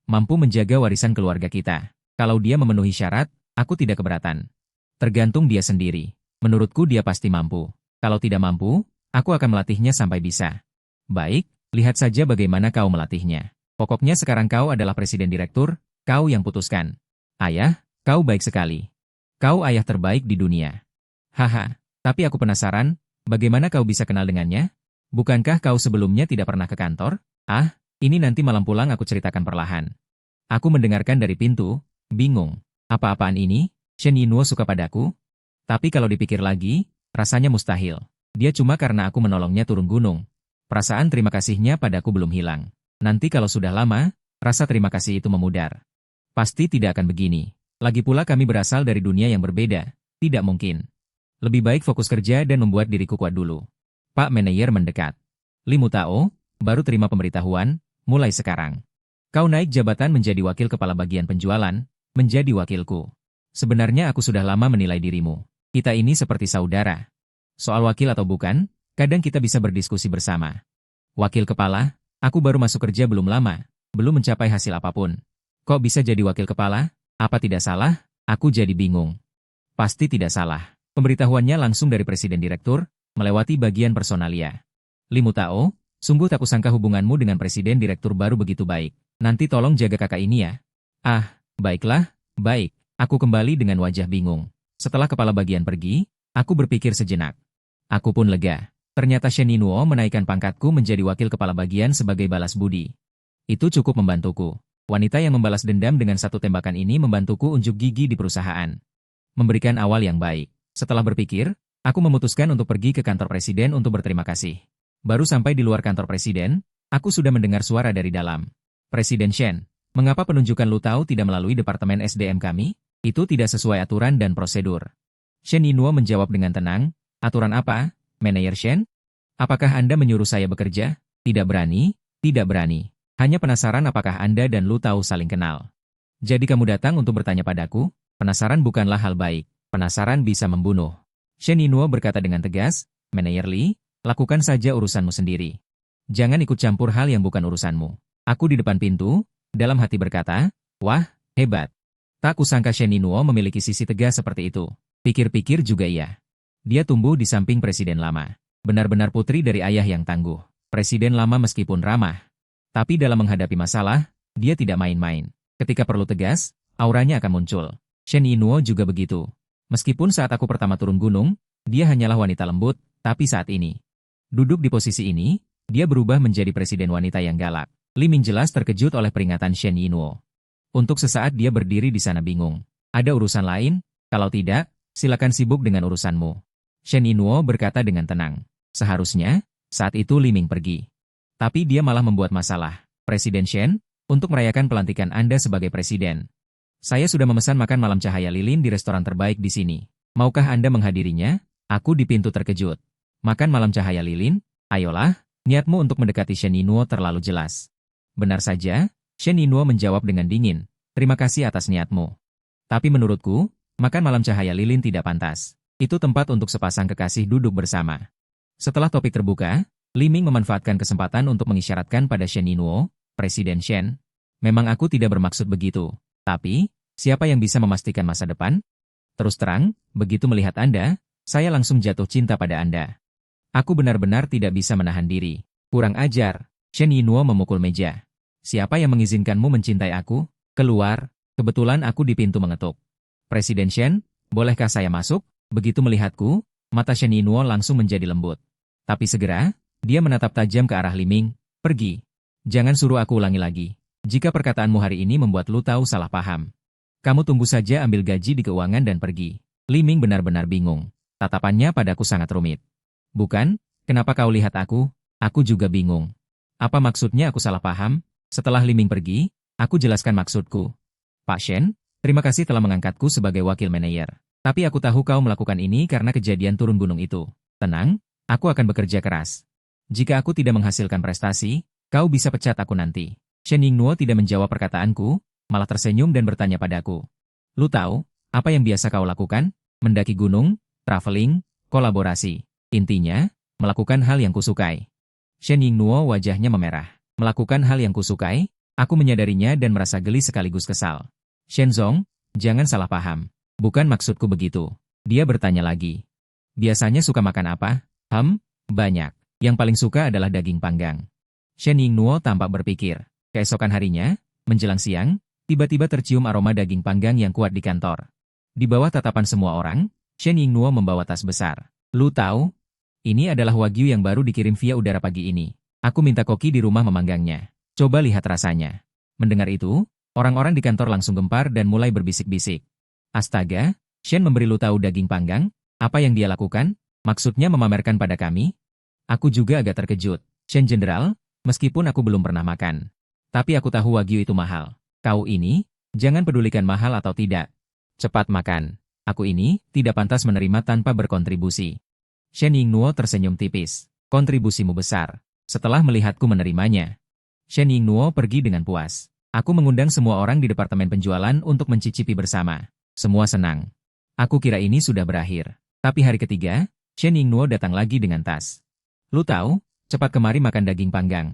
Mampu menjaga warisan keluarga kita. Kalau dia memenuhi syarat, aku tidak keberatan. Tergantung dia sendiri. Menurutku dia pasti mampu. Kalau tidak mampu, aku akan melatihnya sampai bisa. Baik, lihat saja bagaimana kau melatihnya. Pokoknya sekarang kau adalah presiden direktur, kau yang putuskan. Ayah, kau baik sekali. Kau ayah terbaik di dunia. Haha, tapi aku penasaran, bagaimana kau bisa kenal dengannya? Bukankah kau sebelumnya tidak pernah ke kantor? Ah, ini nanti malam pulang aku ceritakan perlahan. Aku mendengarkan dari pintu, bingung. Apa-apaan ini? Shen Yinluo suka padaku? Tapi kalau dipikir lagi, rasanya mustahil. Dia cuma karena aku menolongnya turun gunung. Perasaan terima kasihnya padaku belum hilang. Nanti kalau sudah lama, rasa terima kasih itu memudar. Pasti tidak akan begini. Lagi pula kami berasal dari dunia yang berbeda. Tidak mungkin. Lebih baik fokus kerja dan membuat diriku kuat dulu. Pak Manajer mendekat. Li Mutao, baru terima pemberitahuan, mulai sekarang. Kau naik jabatan menjadi wakil kepala bagian penjualan, menjadi wakilku. Sebenarnya aku sudah lama menilai dirimu. Kita ini seperti saudara. Soal wakil atau bukan, kadang kita bisa berdiskusi bersama. Wakil kepala, aku baru masuk kerja belum lama, belum mencapai hasil apapun. Kok bisa jadi wakil kepala? Apa tidak salah? Aku jadi bingung. Pasti tidak salah. Pemberitahuannya langsung dari presiden direktur, melewati bagian personalia. Li Mutao, sungguh tak kusangka hubunganmu dengan presiden direktur baru begitu baik. Nanti tolong jaga kakak ini ya. Ah, baiklah, baik. Aku kembali dengan wajah bingung. Setelah kepala bagian pergi, aku berpikir sejenak. Aku pun lega. Ternyata Shen Yinluo menaikkan pangkatku menjadi wakil kepala bagian sebagai balas budi. Itu cukup membantuku. Wanita yang membalas dendam dengan satu tembakan ini membantuku unjuk gigi di perusahaan. Memberikan awal yang baik. Setelah berpikir, aku memutuskan untuk pergi ke kantor presiden untuk berterima kasih. Baru sampai di luar kantor presiden, aku sudah mendengar suara dari dalam. Presiden Shen, mengapa penunjukan Lu Tao tidak melalui Departemen SDM kami? Itu tidak sesuai aturan dan prosedur. Shen Yinluo menjawab dengan tenang, aturan apa, Manajer Shen? Apakah Anda menyuruh saya bekerja? Tidak berani, tidak berani. Hanya penasaran apakah Anda dan Lu Tao saling kenal. Jadi kamu datang untuk bertanya padaku? Penasaran bukanlah hal baik, penasaran bisa membunuh. Shen Yinluo berkata dengan tegas, Manajer Li, lakukan saja urusanmu sendiri. Jangan ikut campur hal yang bukan urusanmu. Aku di depan pintu, dalam hati berkata, wah, hebat. Tak kusangka Shen Yinluo memiliki sisi tegas seperti itu. Pikir-pikir juga iya. Dia tumbuh di samping presiden lama. Benar-benar putri dari ayah yang tangguh. Presiden lama meskipun ramah. Tapi dalam menghadapi masalah, dia tidak main-main. Ketika perlu tegas, auranya akan muncul. Shen Yinluo juga begitu. Meskipun saat aku pertama turun gunung, dia hanyalah wanita lembut, tapi saat ini. Duduk di posisi ini, dia berubah menjadi presiden wanita yang galak. Li Ming jelas terkejut oleh peringatan Shen Yinluo. Untuk sesaat dia berdiri di sana bingung. Ada urusan lain? Kalau tidak, silakan sibuk dengan urusanmu. Shen Yinluo berkata dengan tenang. Seharusnya, saat itu Li Ming pergi. Tapi dia malah membuat masalah. Presiden Shen, untuk merayakan pelantikan Anda sebagai presiden. Saya sudah memesan makan malam cahaya lilin di restoran terbaik di sini. Maukah Anda menghadirinya? Aku di pintu terkejut. Makan malam cahaya lilin? Ayolah, niatmu untuk mendekati Shen Yinluo terlalu jelas. Benar saja, Shen Yinluo menjawab dengan dingin, terima kasih atas niatmu. Tapi menurutku, makan malam cahaya lilin tidak pantas. Itu tempat untuk sepasang kekasih duduk bersama. Setelah topik terbuka, Li Ming memanfaatkan kesempatan untuk mengisyaratkan pada Shen Yinluo, Presiden Shen. Memang aku tidak bermaksud begitu. Tapi, siapa yang bisa memastikan masa depan? Terus terang, begitu melihat Anda, saya langsung jatuh cinta pada Anda. Aku benar-benar tidak bisa menahan diri. Kurang ajar, Shen Yinluo memukul meja. Siapa yang mengizinkanmu mencintai aku? Keluar, kebetulan aku di pintu mengetuk. Presiden Shen, bolehkah saya masuk? Begitu melihatku, mata Shen Yinluo langsung menjadi lembut. Tapi segera, dia menatap tajam ke arah Li Ming. Pergi. Jangan suruh aku ulangi lagi. Jika perkataanmu hari ini membuat Lu Tao salah paham. Kamu tunggu saja ambil gaji di keuangan dan pergi. Li Ming benar-benar bingung. Tatapannya padaku sangat rumit. Bukan, kenapa kau lihat aku? Aku juga bingung. Apa maksudnya aku salah paham? Setelah Li Ming pergi, aku jelaskan maksudku. Pak Shen, terima kasih telah mengangkatku sebagai wakil manajer. Tapi aku tahu kau melakukan ini karena kejadian turun gunung itu. Tenang, aku akan bekerja keras. Jika aku tidak menghasilkan prestasi, kau bisa pecat aku nanti. Shen Yinluo tidak menjawab perkataanku, malah tersenyum dan bertanya padaku. Lu tahu, apa yang biasa kau lakukan? Mendaki gunung, traveling, kolaborasi. Intinya, melakukan hal yang kusukai. Shen Yinluo wajahnya memerah. Melakukan hal yang kusukai, aku menyadarinya dan merasa geli sekaligus kesal. Shenzong, jangan salah paham. Bukan maksudku begitu. Dia bertanya lagi. Biasanya suka makan apa? Banyak. Yang paling suka adalah daging panggang. Shen Yinluo tampak berpikir. Keesokan harinya, menjelang siang, tiba-tiba tercium aroma daging panggang yang kuat di kantor. Di bawah tatapan semua orang, Shen Yinluo membawa tas besar. Lu tahu? Ini adalah wagyu yang baru dikirim via udara pagi ini. Aku minta koki di rumah memanggangnya. Coba lihat rasanya. Mendengar itu, orang-orang di kantor langsung gempar dan mulai berbisik-bisik. Astaga, Shen memberi Lu Tao daging panggang? Apa yang dia lakukan? Maksudnya memamerkan pada kami? Aku juga agak terkejut. Shen Jenderal, meskipun aku belum pernah makan. Tapi aku tahu wagyu itu mahal. Kau ini, jangan pedulikan mahal atau tidak. Cepat makan. Aku ini, tidak pantas menerima tanpa berkontribusi. Shen Yinluo tersenyum tipis. Kontribusimu besar. Setelah melihatku menerimanya, Shen Yinluo pergi dengan puas. Aku mengundang semua orang di departemen penjualan untuk mencicipi bersama. Semua senang. Aku kira ini sudah berakhir. Tapi hari ketiga, Shen Yinluo datang lagi dengan tas. Lu tahu, cepat kemari makan daging panggang.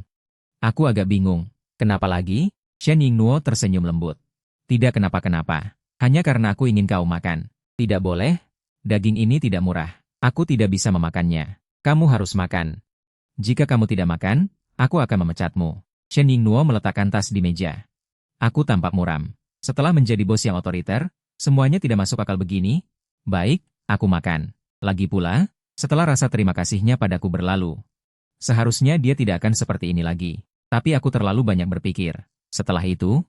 Aku agak bingung. Kenapa lagi? Shen Yinluo tersenyum lembut. Tidak kenapa-kenapa. Hanya karena aku ingin kau makan. Tidak boleh. Daging ini tidak murah. Aku tidak bisa memakannya. Kamu harus makan. Jika kamu tidak makan, aku akan memecatmu. Shen Yingnuo meletakkan tas di meja. Aku tampak muram. Setelah menjadi bos yang otoriter, semuanya tidak masuk akal begini. Baik, aku makan. Lagi pula, setelah rasa terima kasihnya padaku berlalu. Seharusnya dia tidak akan seperti ini lagi. Tapi aku terlalu banyak berpikir. Setelah itu,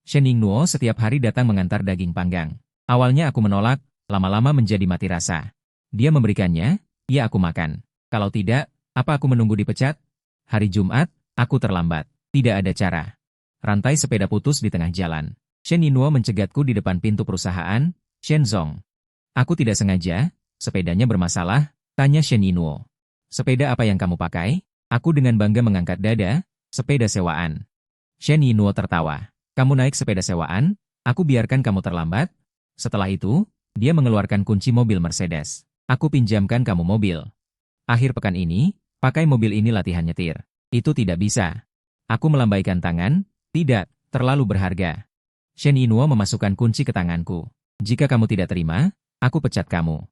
Shen Yingnuo setiap hari datang mengantar daging panggang. Awalnya aku menolak, lama-lama menjadi mati rasa. Dia memberikannya, ya aku makan. Kalau tidak, apa aku menunggu dipecat? Hari Jumat, aku terlambat. Tidak ada cara. Rantai sepeda putus di tengah jalan. Shen Yingnuo mencegatku di depan pintu perusahaan, Shenzong. Aku tidak sengaja, sepedanya bermasalah, tanya Shen Yingnuo. Sepeda apa yang kamu pakai? Aku dengan bangga mengangkat dada, sepeda sewaan. Shen Yingnuo tertawa. Kamu naik sepeda sewaan, aku biarkan kamu terlambat. Setelah itu, dia mengeluarkan kunci mobil Mercedes. Aku pinjamkan kamu mobil. Akhir pekan ini, pakai mobil ini latihan nyetir. Itu tidak bisa. Aku melambaikan tangan, tidak, terlalu berharga. Shen Yingnuo memasukkan kunci ke tanganku. Jika kamu tidak terima, aku pecat kamu.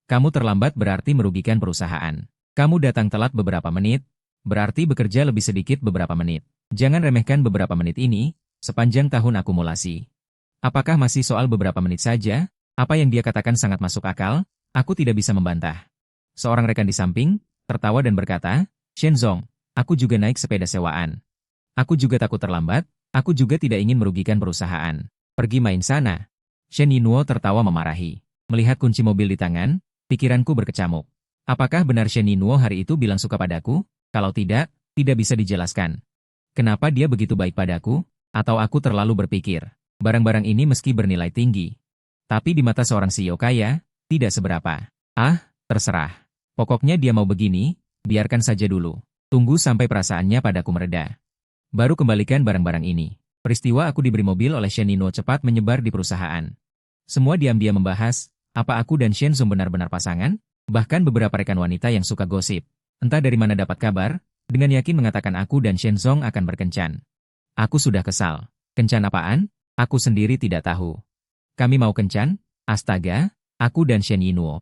Kamu terlambat berarti merugikan perusahaan. Kamu datang telat beberapa menit, berarti bekerja lebih sedikit beberapa menit. Jangan remehkan beberapa menit ini, sepanjang tahun akumulasi. Apakah masih soal beberapa menit saja? Apa yang dia katakan sangat masuk akal, aku tidak bisa membantah. Seorang rekan di samping, tertawa dan berkata, Shenzong, aku juga naik sepeda sewaan. Aku juga takut terlambat, aku juga tidak ingin merugikan perusahaan. Pergi main sana. Shen Yingnuo tertawa memarahi. Melihat kunci mobil di tangan, pikiranku berkecamuk. Apakah benar Shen Yingnuo hari itu bilang suka padaku? Kalau tidak, tidak bisa dijelaskan. Kenapa dia begitu baik padaku? Atau aku terlalu berpikir, barang-barang ini meski bernilai tinggi. Tapi di mata seorang CEO kaya, tidak seberapa. Ah, terserah. Pokoknya dia mau begini, biarkan saja dulu. Tunggu sampai perasaannya padaku mereda. Baru kembalikan barang-barang ini. Peristiwa aku diberi mobil oleh Shen Yingnuo cepat menyebar di perusahaan. Semua diam-diam membahas, apa aku dan Shenzong benar-benar pasangan? Bahkan beberapa rekan wanita yang suka gosip. Entah dari mana dapat kabar, dengan yakin mengatakan aku dan Shenzong akan berkencan. Aku sudah kesal. Kencan apaan? Aku sendiri tidak tahu. Kami mau kencan? Astaga, aku dan Shen Yingnuo.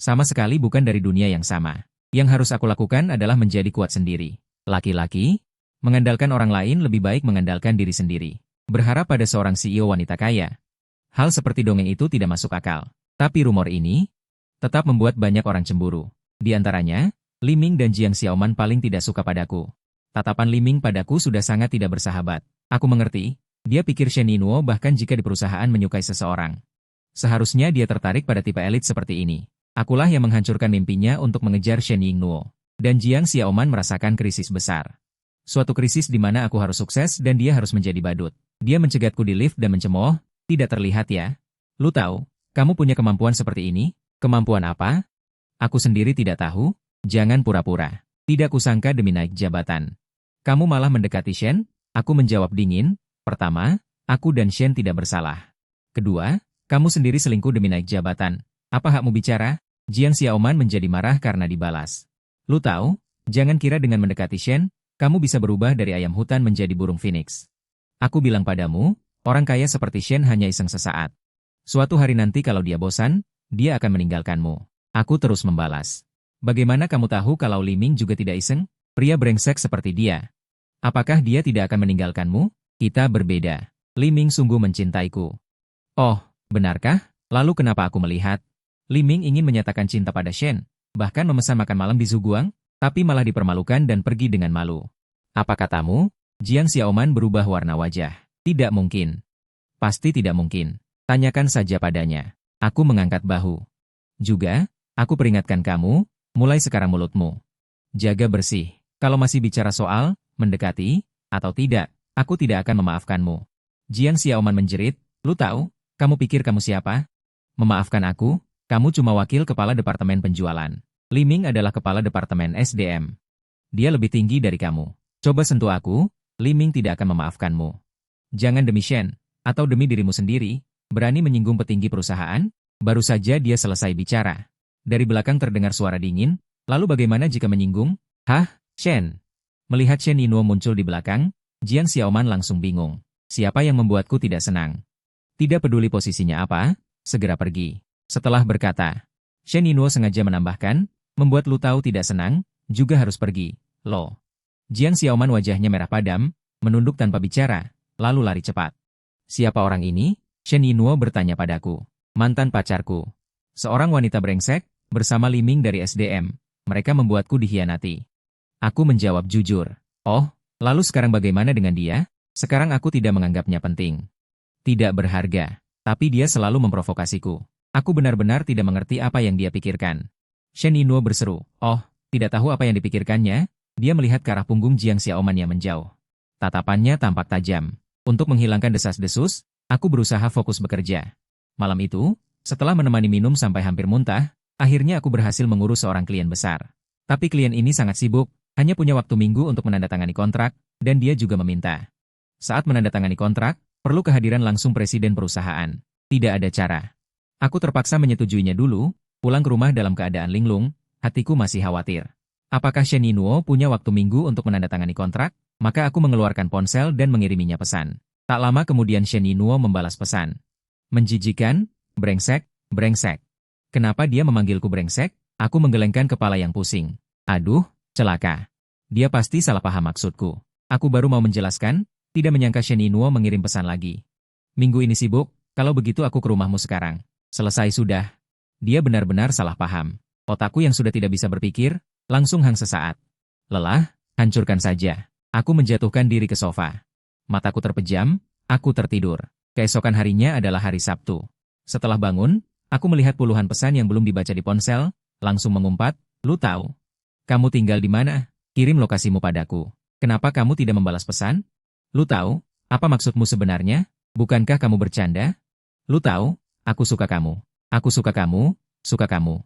Sama sekali bukan dari dunia yang sama. Yang harus aku lakukan adalah menjadi kuat sendiri. Laki-laki, mengandalkan orang lain lebih baik mengandalkan diri sendiri. Berharap pada seorang CEO wanita kaya. Hal seperti dongeng itu tidak masuk akal. Tapi rumor ini tetap membuat banyak orang cemburu. Di antaranya, Li Ming dan Jiang Xiaoman paling tidak suka padaku. Tatapan Li Ming padaku sudah sangat tidak bersahabat. Aku mengerti, dia pikir Shen Yingnuo bahkan jika di perusahaan menyukai seseorang. Seharusnya dia tertarik pada tipe elit seperti ini. Akulah yang menghancurkan mimpinya untuk mengejar Shen Yingnuo. Dan Jiang Xiaoman merasakan krisis besar. Suatu krisis di mana aku harus sukses dan dia harus menjadi badut. Dia mencegatku di lift dan mencemooh, tidak terlihat ya. Lu tahu, kamu punya kemampuan seperti ini? Kemampuan apa? Aku sendiri tidak tahu, jangan pura-pura. Tidak kusangka demi naik jabatan. Kamu malah mendekati Shen? Aku menjawab dingin, pertama, aku dan Shen tidak bersalah. Kedua, kamu sendiri selingkuh demi naik jabatan. Apa hakmu bicara? Jiang Xiaoman menjadi marah karena dibalas. Lu tahu, jangan kira dengan mendekati Shen, kamu bisa berubah dari ayam hutan menjadi burung phoenix. Aku bilang padamu, orang kaya seperti Shen hanya iseng sesaat. Suatu hari nanti kalau dia bosan, dia akan meninggalkanmu. Aku terus membalas. Bagaimana kamu tahu kalau Li Ming juga tidak iseng? Pria brengsek seperti dia. Apakah dia tidak akan meninggalkanmu? Kita berbeda. Li Ming sungguh mencintaiku. Oh, benarkah? Lalu kenapa aku melihat? Li Ming ingin menyatakan cinta pada Shen, bahkan memesan makan malam di Zuguang, tapi malah dipermalukan dan pergi dengan malu. Apa katamu? Jiang Xiaoman berubah warna wajah. Tidak mungkin. Pasti tidak mungkin. Tanyakan saja padanya. Aku mengangkat bahu. Juga, aku peringatkan kamu, mulai sekarang mulutmu. Jaga bersih. Kalau masih bicara soal, mendekati, atau tidak, aku tidak akan memaafkanmu. Jiang Xiaoman menjerit, lu tahu, kamu pikir kamu siapa? Memaafkan aku, kamu cuma wakil kepala departemen penjualan. Li Ming adalah kepala departemen SDM. Dia lebih tinggi dari kamu. Coba sentuh aku, Li Ming tidak akan memaafkanmu. Jangan demi Shen, atau demi dirimu sendiri, berani menyinggung petinggi perusahaan? Baru saja dia selesai bicara. Dari belakang terdengar suara dingin, lalu bagaimana jika menyinggung? Hah, Shen? Melihat Shen Yingnuo muncul di belakang, Jiang Xiaoman langsung bingung. Siapa yang membuatku tidak senang? Tidak peduli posisinya apa, segera pergi. Setelah berkata, Shen Yingnuo sengaja menambahkan, membuat lu tahu tidak senang, juga harus pergi, lo. Jiang Xiaoman wajahnya merah padam, menunduk tanpa bicara, lalu lari cepat. Siapa orang ini? Shen Yinuo bertanya padaku. Mantan pacarku. Seorang wanita brengsek, bersama Li Ming dari SDM. Mereka membuatku dikhianati. Aku menjawab jujur. Oh, lalu sekarang bagaimana dengan dia? Sekarang aku tidak menganggapnya penting. Tidak berharga. Tapi dia selalu memprovokasiku. Aku benar-benar tidak mengerti apa yang dia pikirkan. Shen Yinuo berseru. Oh, tidak tahu apa yang dipikirkannya? Dia melihat ke arah punggung Jiang Xiaoman yang menjauh. Tatapannya tampak tajam. Untuk menghilangkan desas-desus, aku berusaha fokus bekerja. Malam itu, setelah menemani minum sampai hampir muntah, akhirnya aku berhasil mengurus seorang klien besar. Tapi klien ini sangat sibuk, hanya punya waktu minggu untuk menandatangani kontrak, dan dia juga meminta. Saat menandatangani kontrak, perlu kehadiran langsung presiden perusahaan. Tidak ada cara. Aku terpaksa menyetujuinya dulu, pulang ke rumah dalam keadaan linglung, hatiku masih khawatir. Apakah Shen Yinuo punya waktu minggu untuk menandatangani kontrak? Maka aku mengeluarkan ponsel dan mengiriminya pesan. Tak lama kemudian Shen Yinuo membalas pesan. Menjijikan, brengsek, brengsek. Kenapa dia memanggilku brengsek? Aku menggelengkan kepala yang pusing. Aduh, celaka. Dia pasti salah paham maksudku. Aku baru mau menjelaskan, tidak menyangka Shen Yinuo mengirim pesan lagi. Minggu ini sibuk, kalau begitu aku ke rumahmu sekarang. Selesai sudah. Dia benar-benar salah paham. Otakku yang sudah tidak bisa berpikir, langsung hang sesaat. Lelah, hancurkan saja. Aku menjatuhkan diri ke sofa. Mataku terpejam, aku tertidur. Keesokan harinya adalah hari Sabtu. Setelah bangun, aku melihat puluhan pesan yang belum dibaca di ponsel, langsung mengumpat, "Lu tahu? Kamu tinggal di mana? Kirim lokasimu padaku. Kenapa kamu tidak membalas pesan? Lu tahu, apa maksudmu sebenarnya? Bukankah kamu bercanda? Lu tahu, aku suka kamu. Aku suka kamu, suka kamu.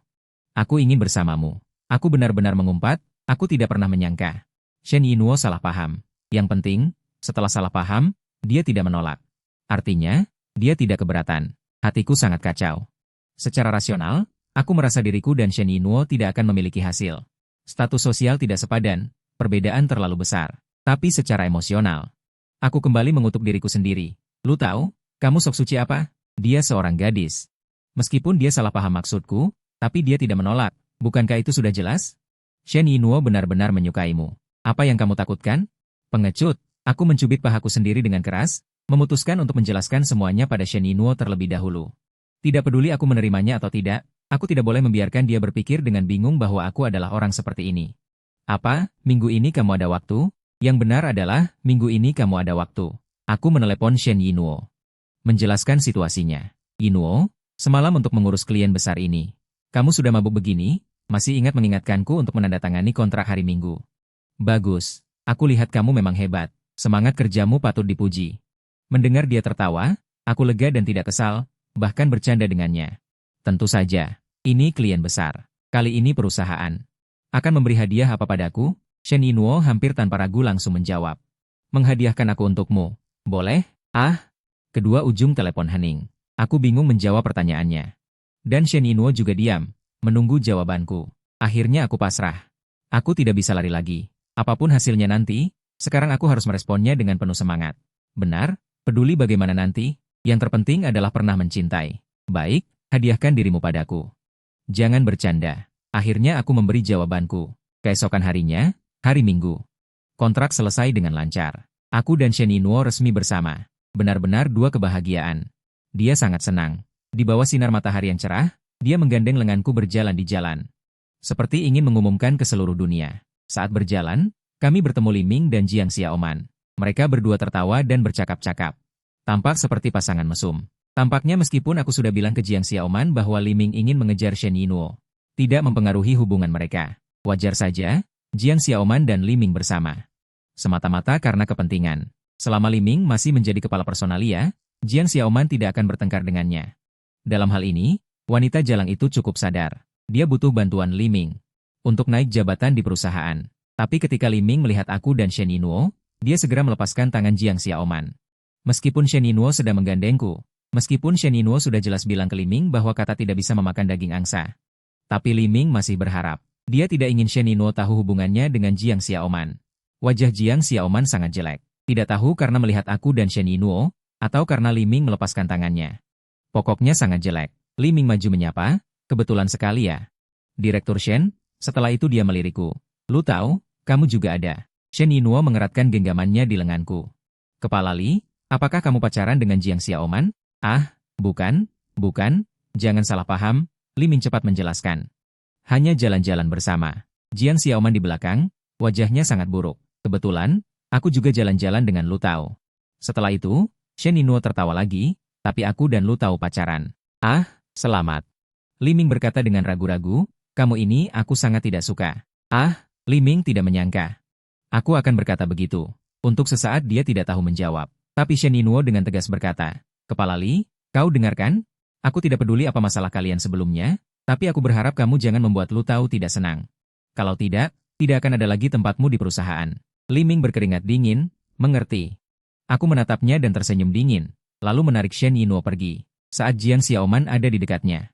Aku ingin bersamamu." Aku benar-benar mengumpat, aku tidak pernah menyangka. Shen Yinuo salah paham. Yang penting, setelah salah paham, dia tidak menolak. Artinya, dia tidak keberatan. Hatiku sangat kacau. Secara rasional, aku merasa diriku dan Shen Yinuo tidak akan memiliki hasil. Status sosial tidak sepadan, perbedaan terlalu besar. Tapi secara emosional, aku kembali mengutuk diriku sendiri. Lu tahu, kamu sok suci apa? Dia seorang gadis. Meskipun dia salah paham maksudku, tapi dia tidak menolak. Bukankah itu sudah jelas? Shen Yinuo benar-benar menyukaimu. Apa yang kamu takutkan? Pengecut, aku mencubit pahaku sendiri dengan keras, memutuskan untuk menjelaskan semuanya pada Shen Yinuo terlebih dahulu. Tidak peduli aku menerimanya atau tidak, aku tidak boleh membiarkan dia berpikir dengan bingung bahwa aku adalah orang seperti ini. Apa, minggu ini kamu ada waktu? Yang benar adalah, minggu ini kamu ada waktu. Aku menelepon Shen Yinuo. Menjelaskan situasinya. Yinuo, semalam untuk mengurus klien besar ini. Kamu sudah mabuk begini? Masih ingat mengingatkanku untuk menandatangani kontrak hari Minggu. Bagus, aku lihat kamu memang hebat. Semangat kerjamu patut dipuji. Mendengar dia tertawa, aku lega dan tidak kesal, bahkan bercanda dengannya. Tentu saja, ini klien besar. Kali ini perusahaan akan memberi hadiah apa padaku? Shen Yinuo hampir tanpa ragu langsung menjawab. Menghadiahkan aku untukmu. Boleh? Ah? Kedua ujung telepon hening. Aku bingung menjawab pertanyaannya. Dan Shen Yinuo juga diam, menunggu jawabanku. Akhirnya aku pasrah. Aku tidak bisa lari lagi. Apapun hasilnya nanti, sekarang aku harus meresponnya dengan penuh semangat. Benar, peduli bagaimana nanti, yang terpenting adalah pernah mencintai. Baik, hadiahkan dirimu padaku. Jangan bercanda. Akhirnya aku memberi jawabanku. Keesokan harinya, hari Minggu. Kontrak selesai dengan lancar. Aku dan Shen Yinuo resmi bersama. Benar-benar dua kebahagiaan. Dia sangat senang. Di bawah sinar matahari yang cerah, dia menggandeng lenganku berjalan di jalan. Seperti ingin mengumumkan ke seluruh dunia. Saat berjalan, kami bertemu Li Ming dan Jiang Xiaoman. Mereka berdua tertawa dan bercakap-cakap. Tampak seperti pasangan mesum. Tampaknya meskipun aku sudah bilang ke Jiang Xiaoman bahwa Li Ming ingin mengejar Shen Yinuo, tidak mempengaruhi hubungan mereka. Wajar saja, Jiang Xiaoman dan Li Ming bersama. Semata-mata karena kepentingan. Selama Li Ming masih menjadi kepala personalia, Jiang Xiaoman tidak akan bertengkar dengannya. Dalam hal ini, wanita jalang itu cukup sadar. Dia butuh bantuan Li Ming untuk naik jabatan di perusahaan. Tapi ketika Li Ming melihat aku dan Shen Yinuo, dia segera melepaskan tangan Jiang Xiaoman. Meskipun Shen Yinuo sedang menggandengku, meskipun Shen Yinuo sudah jelas bilang ke Li Ming bahwa kata tidak bisa memakan daging angsa. Tapi Li Ming masih berharap. Dia tidak ingin Shen Yinuo tahu hubungannya dengan Jiang Xiaoman. Wajah Jiang Xiaoman sangat jelek. Tidak tahu karena melihat aku dan Shen Yinuo, atau karena Li Ming melepaskan tangannya. Pokoknya sangat jelek. Li Ming maju menyapa, kebetulan sekali ya. Direktur Shen, setelah itu dia melirikku. Lu tahu, kamu juga ada Shen Yinuo mengeratkan genggamannya di lenganku. Kepala Li, apakah kamu pacaran dengan Jiang Xiaoman? Ah, bukan, bukan, jangan salah paham, Li Ming cepat menjelaskan. Hanya jalan-jalan bersama. Jiang Xiaoman di belakang, wajahnya sangat buruk. Kebetulan, aku juga jalan-jalan dengan Lu Tao. Setelah itu, Shen Yinuo tertawa lagi, tapi aku dan Lu Tao pacaran. Ah, selamat. Li Ming berkata dengan ragu-ragu, kamu ini aku sangat tidak suka. Ah, Li Ming tidak menyangka. Aku akan berkata begitu. Untuk sesaat dia tidak tahu menjawab. Tapi Shen Yinuo dengan tegas berkata, Kepala Li, kau dengarkan? Aku tidak peduli apa masalah kalian sebelumnya, tapi aku berharap kamu jangan membuat Lu Tao tidak senang. Kalau tidak, tidak akan ada lagi tempatmu di perusahaan. Li Ming berkeringat dingin, mengerti. Aku menatapnya dan tersenyum dingin, lalu menarik Shen Yinuo pergi. Saat Jiang Xiaoman ada di dekatnya.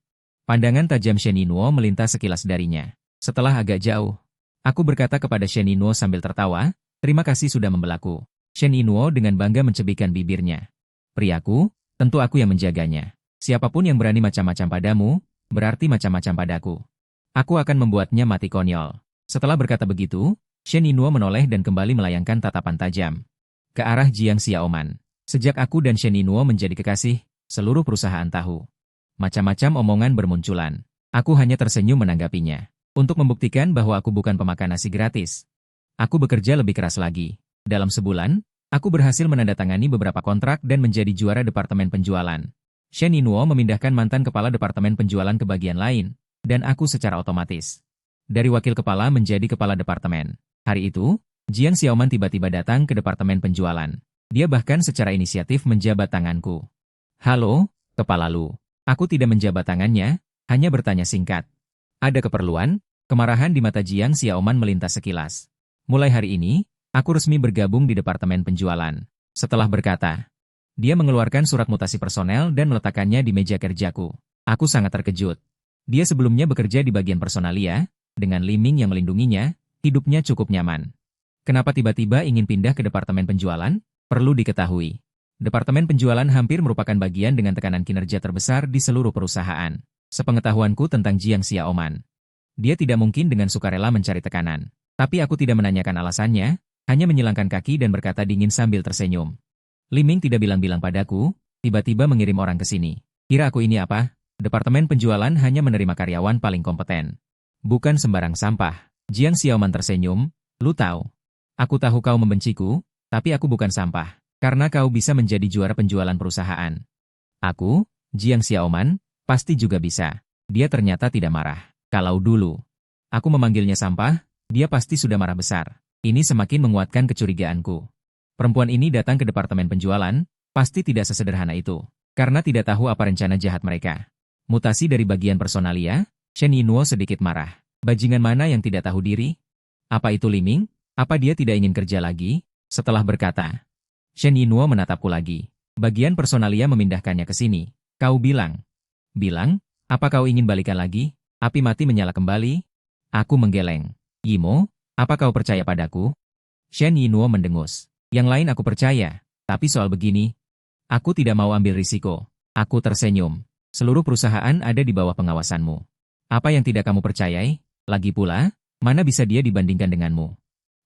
Pandangan tajam Shen Yinuo melintas sekilas darinya. Setelah agak jauh, aku berkata kepada Shen Yinuo sambil tertawa, terima kasih sudah membelaku. Shen Yinuo dengan bangga mencebikkan bibirnya. Priaku, tentu aku yang menjaganya. Siapapun yang berani macam-macam padamu, berarti macam-macam padaku. Aku akan membuatnya mati konyol. Setelah berkata begitu, Shen Yinuo menoleh dan kembali melayangkan tatapan tajam ke arah Jiang Xiaoman. Sejak aku dan Shen Yinuo menjadi kekasih, seluruh perusahaan tahu. Macam-macam omongan bermunculan. Aku hanya tersenyum menanggapinya. Untuk membuktikan bahwa aku bukan pemakan nasi gratis. Aku bekerja lebih keras lagi. Dalam sebulan, aku berhasil menandatangani beberapa kontrak dan menjadi juara departemen penjualan. Shen Yinuo memindahkan mantan kepala departemen penjualan ke bagian lain, dan aku secara otomatis. Dari wakil kepala menjadi kepala departemen. Hari itu, Jiang Xiaoman tiba-tiba datang ke departemen penjualan. Dia bahkan secara inisiatif menjabat tanganku. Halo, Kepala Lu. Aku tidak menjabat tangannya, hanya bertanya singkat. Ada keperluan? Kemarahan di mata Jiang Xiaoman melintas sekilas. Mulai hari ini, aku resmi bergabung di departemen penjualan. Setelah berkata, dia mengeluarkan surat mutasi personel dan meletakkannya di meja kerjaku. Aku sangat terkejut. Dia sebelumnya bekerja di bagian personalia, dengan Li Ming yang melindunginya, hidupnya cukup nyaman. Kenapa tiba-tiba ingin pindah ke departemen penjualan? Perlu diketahui. Departemen penjualan hampir merupakan bagian dengan tekanan kinerja terbesar di seluruh perusahaan. Sepengetahuanku tentang Jiang Xiaoman. Dia tidak mungkin dengan sukarela mencari tekanan. Tapi aku tidak menanyakan alasannya, hanya menyilangkan kaki dan berkata dingin sambil tersenyum. Li Ming tidak bilang-bilang padaku, tiba-tiba mengirim orang ke sini. Kira aku ini apa? Departemen penjualan hanya menerima karyawan paling kompeten. Bukan sembarang sampah. Jiang Xiaoman tersenyum, Lu tahu. Aku tahu kau membenciku, tapi aku bukan sampah. Karena kau bisa menjadi juara penjualan perusahaan. Aku, Jiang Xiaoman, pasti juga bisa. Dia ternyata tidak marah. Kalau dulu aku memanggilnya sampah, dia pasti sudah marah besar. Ini semakin menguatkan kecurigaanku. Perempuan ini datang ke departemen penjualan, pasti tidak sesederhana itu. Karena tidak tahu apa rencana jahat mereka. Mutasi dari bagian personalia, Shen Yinuo sedikit marah. Bajingan mana yang tidak tahu diri? Apa itu Li Ming? Apa dia tidak ingin kerja lagi? Setelah berkata, Shen Yinuo menatapku lagi. Bagian personalia memindahkannya ke sini. Kau bilang? Bilang? Apa kau ingin balikan lagi? Api mati menyala kembali? Aku menggeleng. Yimo, apa kau percaya padaku? Shen Yinuo mendengus. Yang lain aku percaya, tapi soal begini, aku tidak mau ambil risiko. Aku tersenyum. Seluruh perusahaan ada di bawah pengawasanmu. Apa yang tidak kamu percayai? Lagi pula, mana bisa dia dibandingkan denganmu?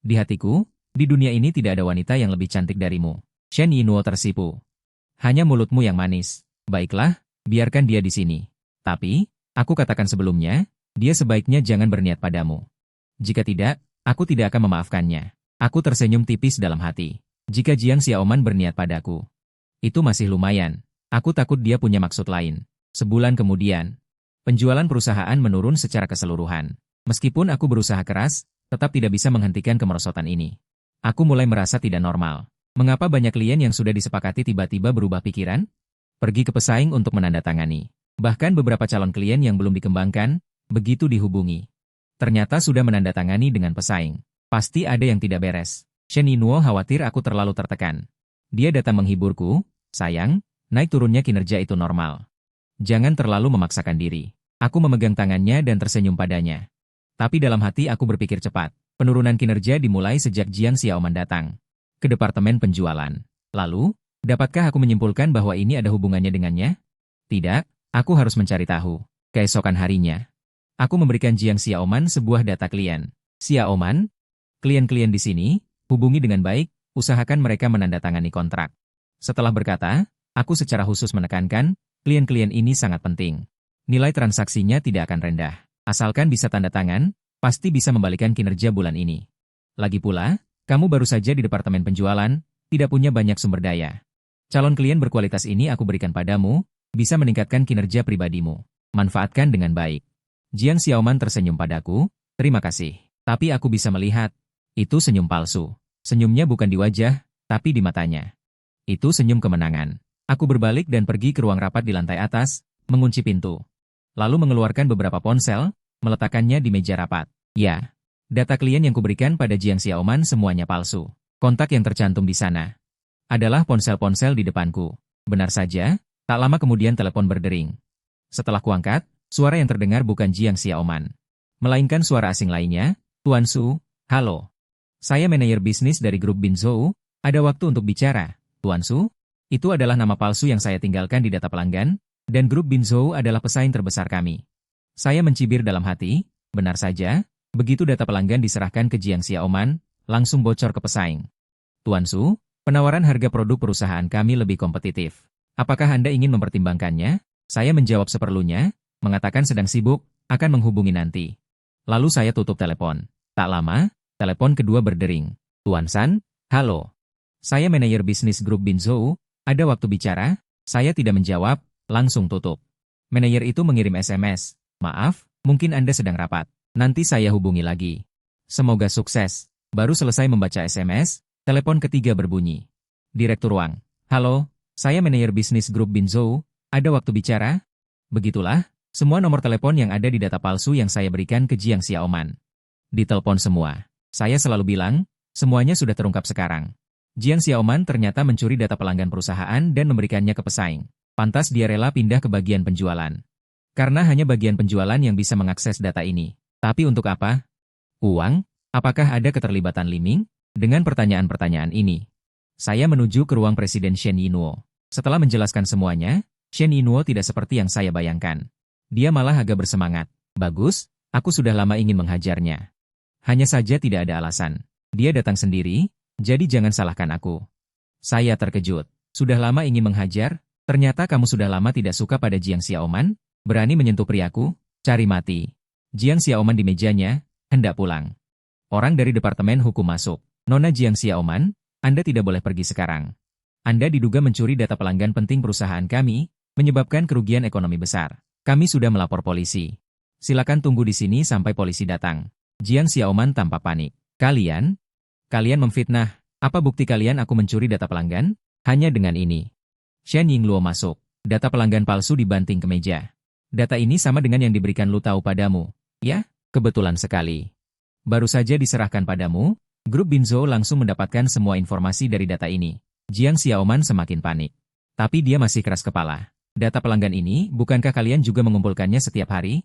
Di hatiku, di dunia ini tidak ada wanita yang lebih cantik darimu. Shen Yinuo tersipu. Hanya mulutmu yang manis. Baiklah, biarkan dia di sini. Tapi, aku katakan sebelumnya, dia sebaiknya jangan berniat padamu. Jika tidak, aku tidak akan memaafkannya. Aku tersenyum tipis dalam hati. Jika Jiang Xiaoman berniat padaku, itu masih lumayan. Aku takut dia punya maksud lain. Sebulan kemudian, penjualan perusahaan menurun secara keseluruhan. Meskipun aku berusaha keras, tetap tidak bisa menghentikan kemerosotan ini. Aku mulai merasa tidak normal. Mengapa banyak klien yang sudah disepakati tiba-tiba berubah pikiran? Pergi ke pesaing untuk menandatangani. Bahkan beberapa calon klien yang belum dikembangkan, begitu dihubungi. Ternyata sudah menandatangani dengan pesaing. Pasti ada yang tidak beres. Shen Yinuo khawatir aku terlalu tertekan. Dia datang menghiburku, sayang, naik turunnya kinerja itu normal. Jangan terlalu memaksakan diri. Aku memegang tangannya dan tersenyum padanya. Tapi dalam hati aku berpikir cepat. Penurunan kinerja dimulai sejak Jiang Xiaoman datang ke departemen penjualan. Lalu, dapatkah aku menyimpulkan bahwa ini ada hubungannya dengannya? Tidak, aku harus mencari tahu. Keesokan harinya, aku memberikan Jiang Xiaoman sebuah data klien. Xiaoman, klien-klien di sini, hubungi dengan baik, usahakan mereka menandatangani kontrak. Setelah berkata, aku secara khusus menekankan, klien-klien ini sangat penting. Nilai transaksinya tidak akan rendah. Asalkan bisa tanda tangan, pasti bisa membalikan kinerja bulan ini. Lagi pula, kamu baru saja di departemen penjualan, tidak punya banyak sumber daya. Calon klien berkualitas ini aku berikan padamu, bisa meningkatkan kinerja pribadimu. Manfaatkan dengan baik. Jiang Xiaoman tersenyum padaku, terima kasih. Tapi aku bisa melihat, itu senyum palsu. Senyumnya bukan di wajah, tapi di matanya. Itu senyum kemenangan. Aku berbalik dan pergi ke ruang rapat di lantai atas, mengunci pintu. Lalu mengeluarkan beberapa ponsel, meletakkannya di meja rapat. Ya, data klien yang kuberikan pada Jiang Xiaoman semuanya palsu. Kontak yang tercantum di sana adalah ponsel-ponsel di depanku. Benar saja, tak lama kemudian telepon berdering. Setelah kuangkat, suara yang terdengar bukan Jiang Xiaoman, melainkan suara asing lainnya, Tuan Su, halo. Saya manajer bisnis dari grup Binzhou, ada waktu untuk bicara, Tuan Su? Itu adalah nama palsu yang saya tinggalkan di data pelanggan, dan grup Binzhou adalah pesaing terbesar kami. Saya mencibir dalam hati, benar saja, begitu data pelanggan diserahkan ke Jiang Xiaoman, langsung bocor ke pesaing. Tuan Su, penawaran harga produk perusahaan kami lebih kompetitif. Apakah Anda ingin mempertimbangkannya? Saya menjawab seperlunya, mengatakan sedang sibuk, akan menghubungi nanti. Lalu saya tutup telepon. Tak lama, telepon kedua berdering. Tuan San, halo. Saya manajer bisnis grup Binzhou, ada waktu bicara? Saya tidak menjawab, langsung tutup. Manajer itu mengirim SMS. Maaf, mungkin Anda sedang rapat. Nanti saya hubungi lagi. Semoga sukses. Baru selesai membaca SMS, telepon ketiga berbunyi. Direktur ruang. Halo, saya manajer bisnis grup Binzhou, ada waktu bicara? Begitulah, semua nomor telepon yang ada di data palsu yang saya berikan ke Jiang Xiaoman. Ditelepon semua. Saya selalu bilang, semuanya sudah terungkap sekarang. Jiang Xiaoman ternyata mencuri data pelanggan perusahaan dan memberikannya ke pesaing. Pantas dia rela pindah ke bagian penjualan. Karena hanya bagian penjualan yang bisa mengakses data ini. Tapi untuk apa? Uang? Apakah ada keterlibatan Liming? Dengan pertanyaan-pertanyaan ini, saya menuju ke ruang Presiden Shen Yinluo. Setelah menjelaskan semuanya, Shen Yinluo tidak seperti yang saya bayangkan. Dia malah agak bersemangat. Bagus, aku sudah lama ingin menghajarnya. Hanya saja tidak ada alasan. Dia datang sendiri, jadi jangan salahkan aku. Saya terkejut. Sudah lama ingin menghajar, ternyata kamu sudah lama tidak suka pada Jiang Xiaoman, berani menyentuh priaku, cari mati. Jiang Xiaoman di mejanya, hendak pulang. Orang dari Departemen Hukum masuk. Nona Jiang Xiaoman, Anda tidak boleh pergi sekarang. Anda diduga mencuri data pelanggan penting perusahaan kami, menyebabkan kerugian ekonomi besar. Kami sudah melapor polisi. Silakan tunggu di sini sampai polisi datang. Jiang Xiaoman tampak panik. Kalian memfitnah. Apa bukti kalian aku mencuri data pelanggan? Hanya dengan ini. Shen Yingluo masuk. Data pelanggan palsu dibanting ke meja. Data ini sama dengan yang diberikan Lu Tao padamu. Ya, kebetulan sekali. Baru saja diserahkan padamu, grup Binzhou langsung mendapatkan semua informasi dari data ini. Jiang Xiaoman semakin panik. Tapi dia masih keras kepala. Data pelanggan ini, bukankah kalian juga mengumpulkannya setiap hari?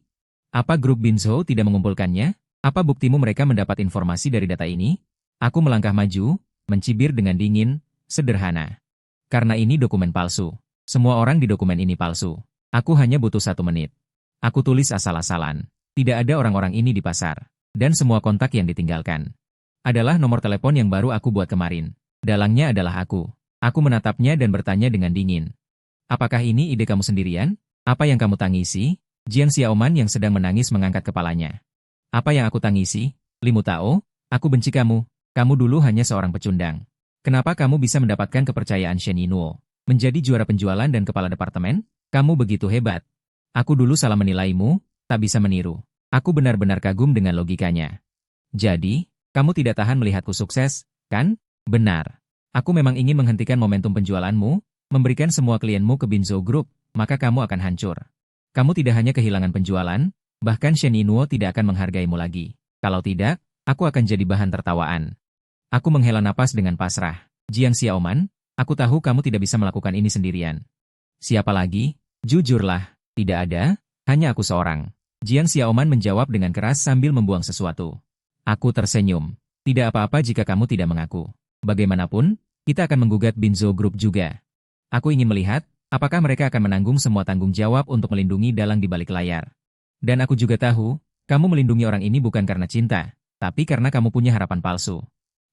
Apa grup Binzhou tidak mengumpulkannya? Apa buktimu mereka mendapat informasi dari data ini? Aku melangkah maju, mencibir dengan dingin, sederhana. Karena ini dokumen palsu. Semua orang di dokumen ini palsu. Aku hanya butuh 1 menit. Aku tulis asal-asalan. Tidak ada orang-orang ini di pasar. Dan semua kontak yang ditinggalkan adalah nomor telepon yang baru aku buat kemarin. Dalangnya adalah aku. Aku menatapnya dan bertanya dengan dingin. Apakah ini ide kamu sendirian? Apa yang kamu tangisi? Jiang Xiaoman yang sedang menangis mengangkat kepalanya. Apa yang aku tangisi? Limu Tao, aku benci kamu. Kamu dulu hanya seorang pecundang. Kenapa kamu bisa mendapatkan kepercayaan Shen Yinluo? Menjadi juara penjualan dan kepala departemen? Kamu begitu hebat. Aku dulu salah menilaimu, tak bisa meniru. Aku benar-benar kagum dengan logikanya. Jadi, kamu tidak tahan melihatku sukses, kan? Benar. Aku memang ingin menghentikan momentum penjualanmu, memberikan semua klienmu ke Binzhou Group, maka kamu akan hancur. Kamu tidak hanya kehilangan penjualan, bahkan Shen Yinluo tidak akan menghargaimu lagi. Kalau tidak, aku akan jadi bahan tertawaan. Aku menghela napas dengan pasrah. Jiang Xiaoman, aku tahu kamu tidak bisa melakukan ini sendirian. Siapa lagi? Jujurlah, tidak ada, hanya aku seorang. Jiang Xiaoman menjawab dengan keras sambil membuang sesuatu. Aku tersenyum. Tidak apa-apa jika kamu tidak mengaku. Bagaimanapun, kita akan menggugat Binzhou Group juga. Aku ingin melihat, apakah mereka akan menanggung semua tanggung jawab untuk melindungi dalang di balik layar. Dan aku juga tahu, kamu melindungi orang ini bukan karena cinta, tapi karena kamu punya harapan palsu.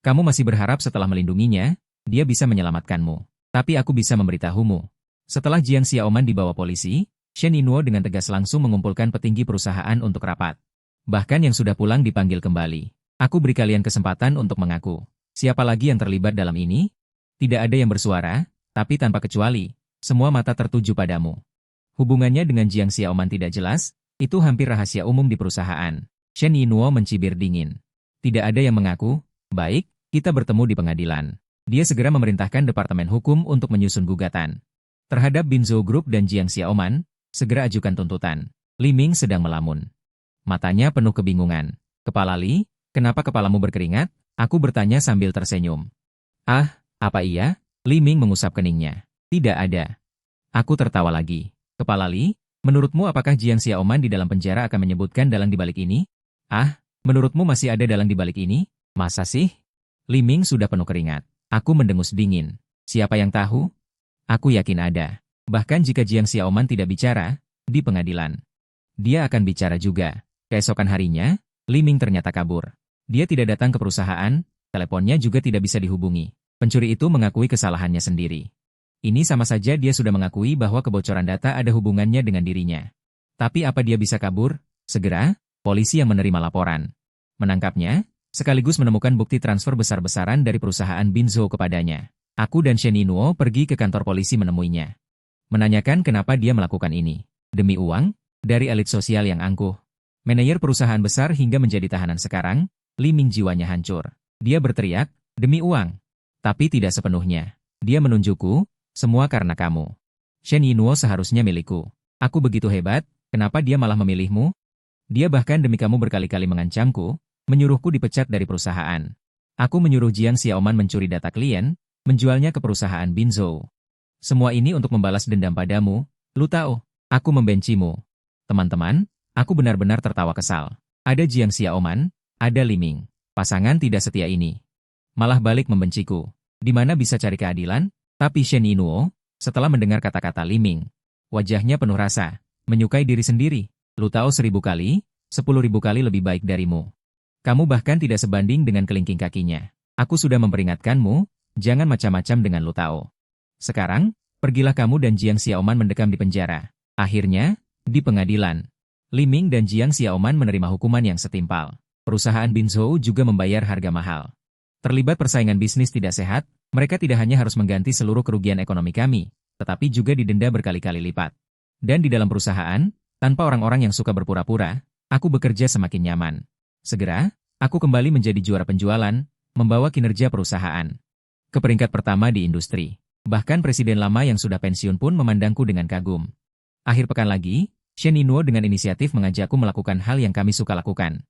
Kamu masih berharap setelah melindunginya, dia bisa menyelamatkanmu. Tapi aku bisa memberitahumu. Setelah Jiang Xiaoman dibawa polisi, Shen Yinluo dengan tegas langsung mengumpulkan petinggi perusahaan untuk rapat. Bahkan yang sudah pulang dipanggil kembali. Aku beri kalian kesempatan untuk mengaku. Siapa lagi yang terlibat dalam ini? Tidak ada yang bersuara, tapi tanpa kecuali, semua mata tertuju padamu. Hubungannya dengan Jiang Xiaoman tidak jelas, itu hampir rahasia umum di perusahaan. Shen Yinluo mencibir dingin. Tidak ada yang mengaku, baik, kita bertemu di pengadilan. Dia segera memerintahkan Departemen Hukum untuk menyusun gugatan. Terhadap Binzhou Group dan Jiang Xiaoman, segera ajukan tuntutan. Li Ming sedang melamun. Matanya penuh kebingungan. Kepala Li, kenapa kepalamu berkeringat? Aku bertanya sambil tersenyum. Ah, apa iya? Li Ming mengusap keningnya. Tidak ada. Aku tertawa lagi. Kepala Li, menurutmu apakah Jiang Xiaoman di dalam penjara akan menyebutkan dalang di balik ini? Ah, menurutmu masih ada dalang di balik ini? Masa sih? Li Ming sudah penuh keringat. Aku mendengus dingin. Siapa yang tahu? Aku yakin ada. Bahkan jika Jiang Xiaoman tidak bicara, di pengadilan, dia akan bicara juga. Keesokan harinya, Li Ming ternyata kabur. Dia tidak datang ke perusahaan, teleponnya juga tidak bisa dihubungi. Pencuri itu mengakui kesalahannya sendiri. Ini sama saja dia sudah mengakui bahwa kebocoran data ada hubungannya dengan dirinya. Tapi apa dia bisa kabur? Segera, polisi yang menerima laporan menangkapnya, sekaligus menemukan bukti transfer besar-besaran dari perusahaan Binzhou kepadanya. Aku dan Shen Yinluo pergi ke kantor polisi menemuinya. Menanyakan kenapa dia melakukan ini. Demi uang, dari elit sosial yang angkuh. Manajer perusahaan besar hingga menjadi tahanan sekarang, Li Ming jiwanya hancur. Dia berteriak, demi uang. Tapi tidak sepenuhnya. Dia menunjukku, semua karena kamu. Shen Yinluo seharusnya milikku. Aku begitu hebat, kenapa dia malah memilihmu? Dia bahkan demi kamu berkali-kali mengancamku, menyuruhku dipecat dari perusahaan. Aku menyuruh Jiang Xiaoman mencuri data klien, menjualnya ke perusahaan Binzhou. Semua ini untuk membalas dendam padamu, Lu Tao. Aku membencimu. Teman-teman, aku benar-benar tertawa kesal. Ada Jiang Xiaoman, ada Li Ming. Pasangan tidak setia ini. Malah balik membenciku. Di mana bisa cari keadilan? Tapi Shen Yinluo, setelah mendengar kata-kata Li Ming, wajahnya penuh rasa, menyukai diri sendiri. Lu Tao 1000 kali, 10.000 kali lebih baik darimu. Kamu bahkan tidak sebanding dengan kelingking kakinya. Aku sudah memperingatkanmu, jangan macam-macam dengan Lu Tao. Sekarang, pergilah kamu dan Jiang Xiaoman mendekam di penjara. Akhirnya, di pengadilan, Li Ming dan Jiang Xiaoman menerima hukuman yang setimpal. Perusahaan Binzhou juga membayar harga mahal. Terlibat persaingan bisnis tidak sehat, mereka tidak hanya harus mengganti seluruh kerugian ekonomi kami, tetapi juga didenda berkali-kali lipat. Dan di dalam perusahaan, tanpa orang-orang yang suka berpura-pura, aku bekerja semakin nyaman. Segera, aku kembali menjadi juara penjualan, membawa kinerja perusahaan ke peringkat pertama di industri. Bahkan presiden lama yang sudah pensiun pun memandangku dengan kagum. Akhir pekan lagi, Shen Yinluo dengan inisiatif mengajakku melakukan hal yang kami suka lakukan.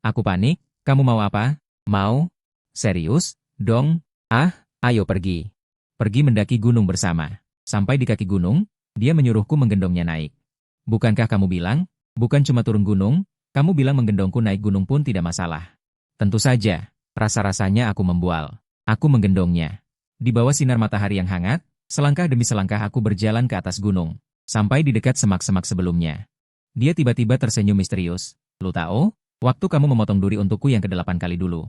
Aku panik, kamu mau apa? Mau? Serius? Dong? Ah, ayo pergi. Pergi mendaki gunung bersama. Sampai di kaki gunung, dia menyuruhku menggendongnya naik. Bukankah kamu bilang, bukan cuma turun gunung, kamu bilang menggendongku naik gunung pun tidak masalah. Tentu saja, rasa-rasanya aku membual. Aku menggendongnya. Di bawah sinar matahari yang hangat, selangkah demi selangkah aku berjalan ke atas gunung, sampai di dekat semak-semak sebelumnya. Dia tiba-tiba tersenyum misterius. Lu Tao, waktu kamu memotong duri untukku yang ke-8 kali dulu.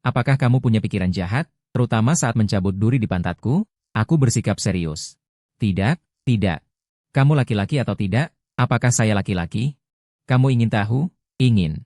Apakah kamu punya pikiran jahat, terutama saat mencabut duri di pantatku? Aku bersikap serius. Tidak, tidak. Kamu laki-laki atau tidak? Apakah saya laki-laki? Kamu ingin tahu? Ingin.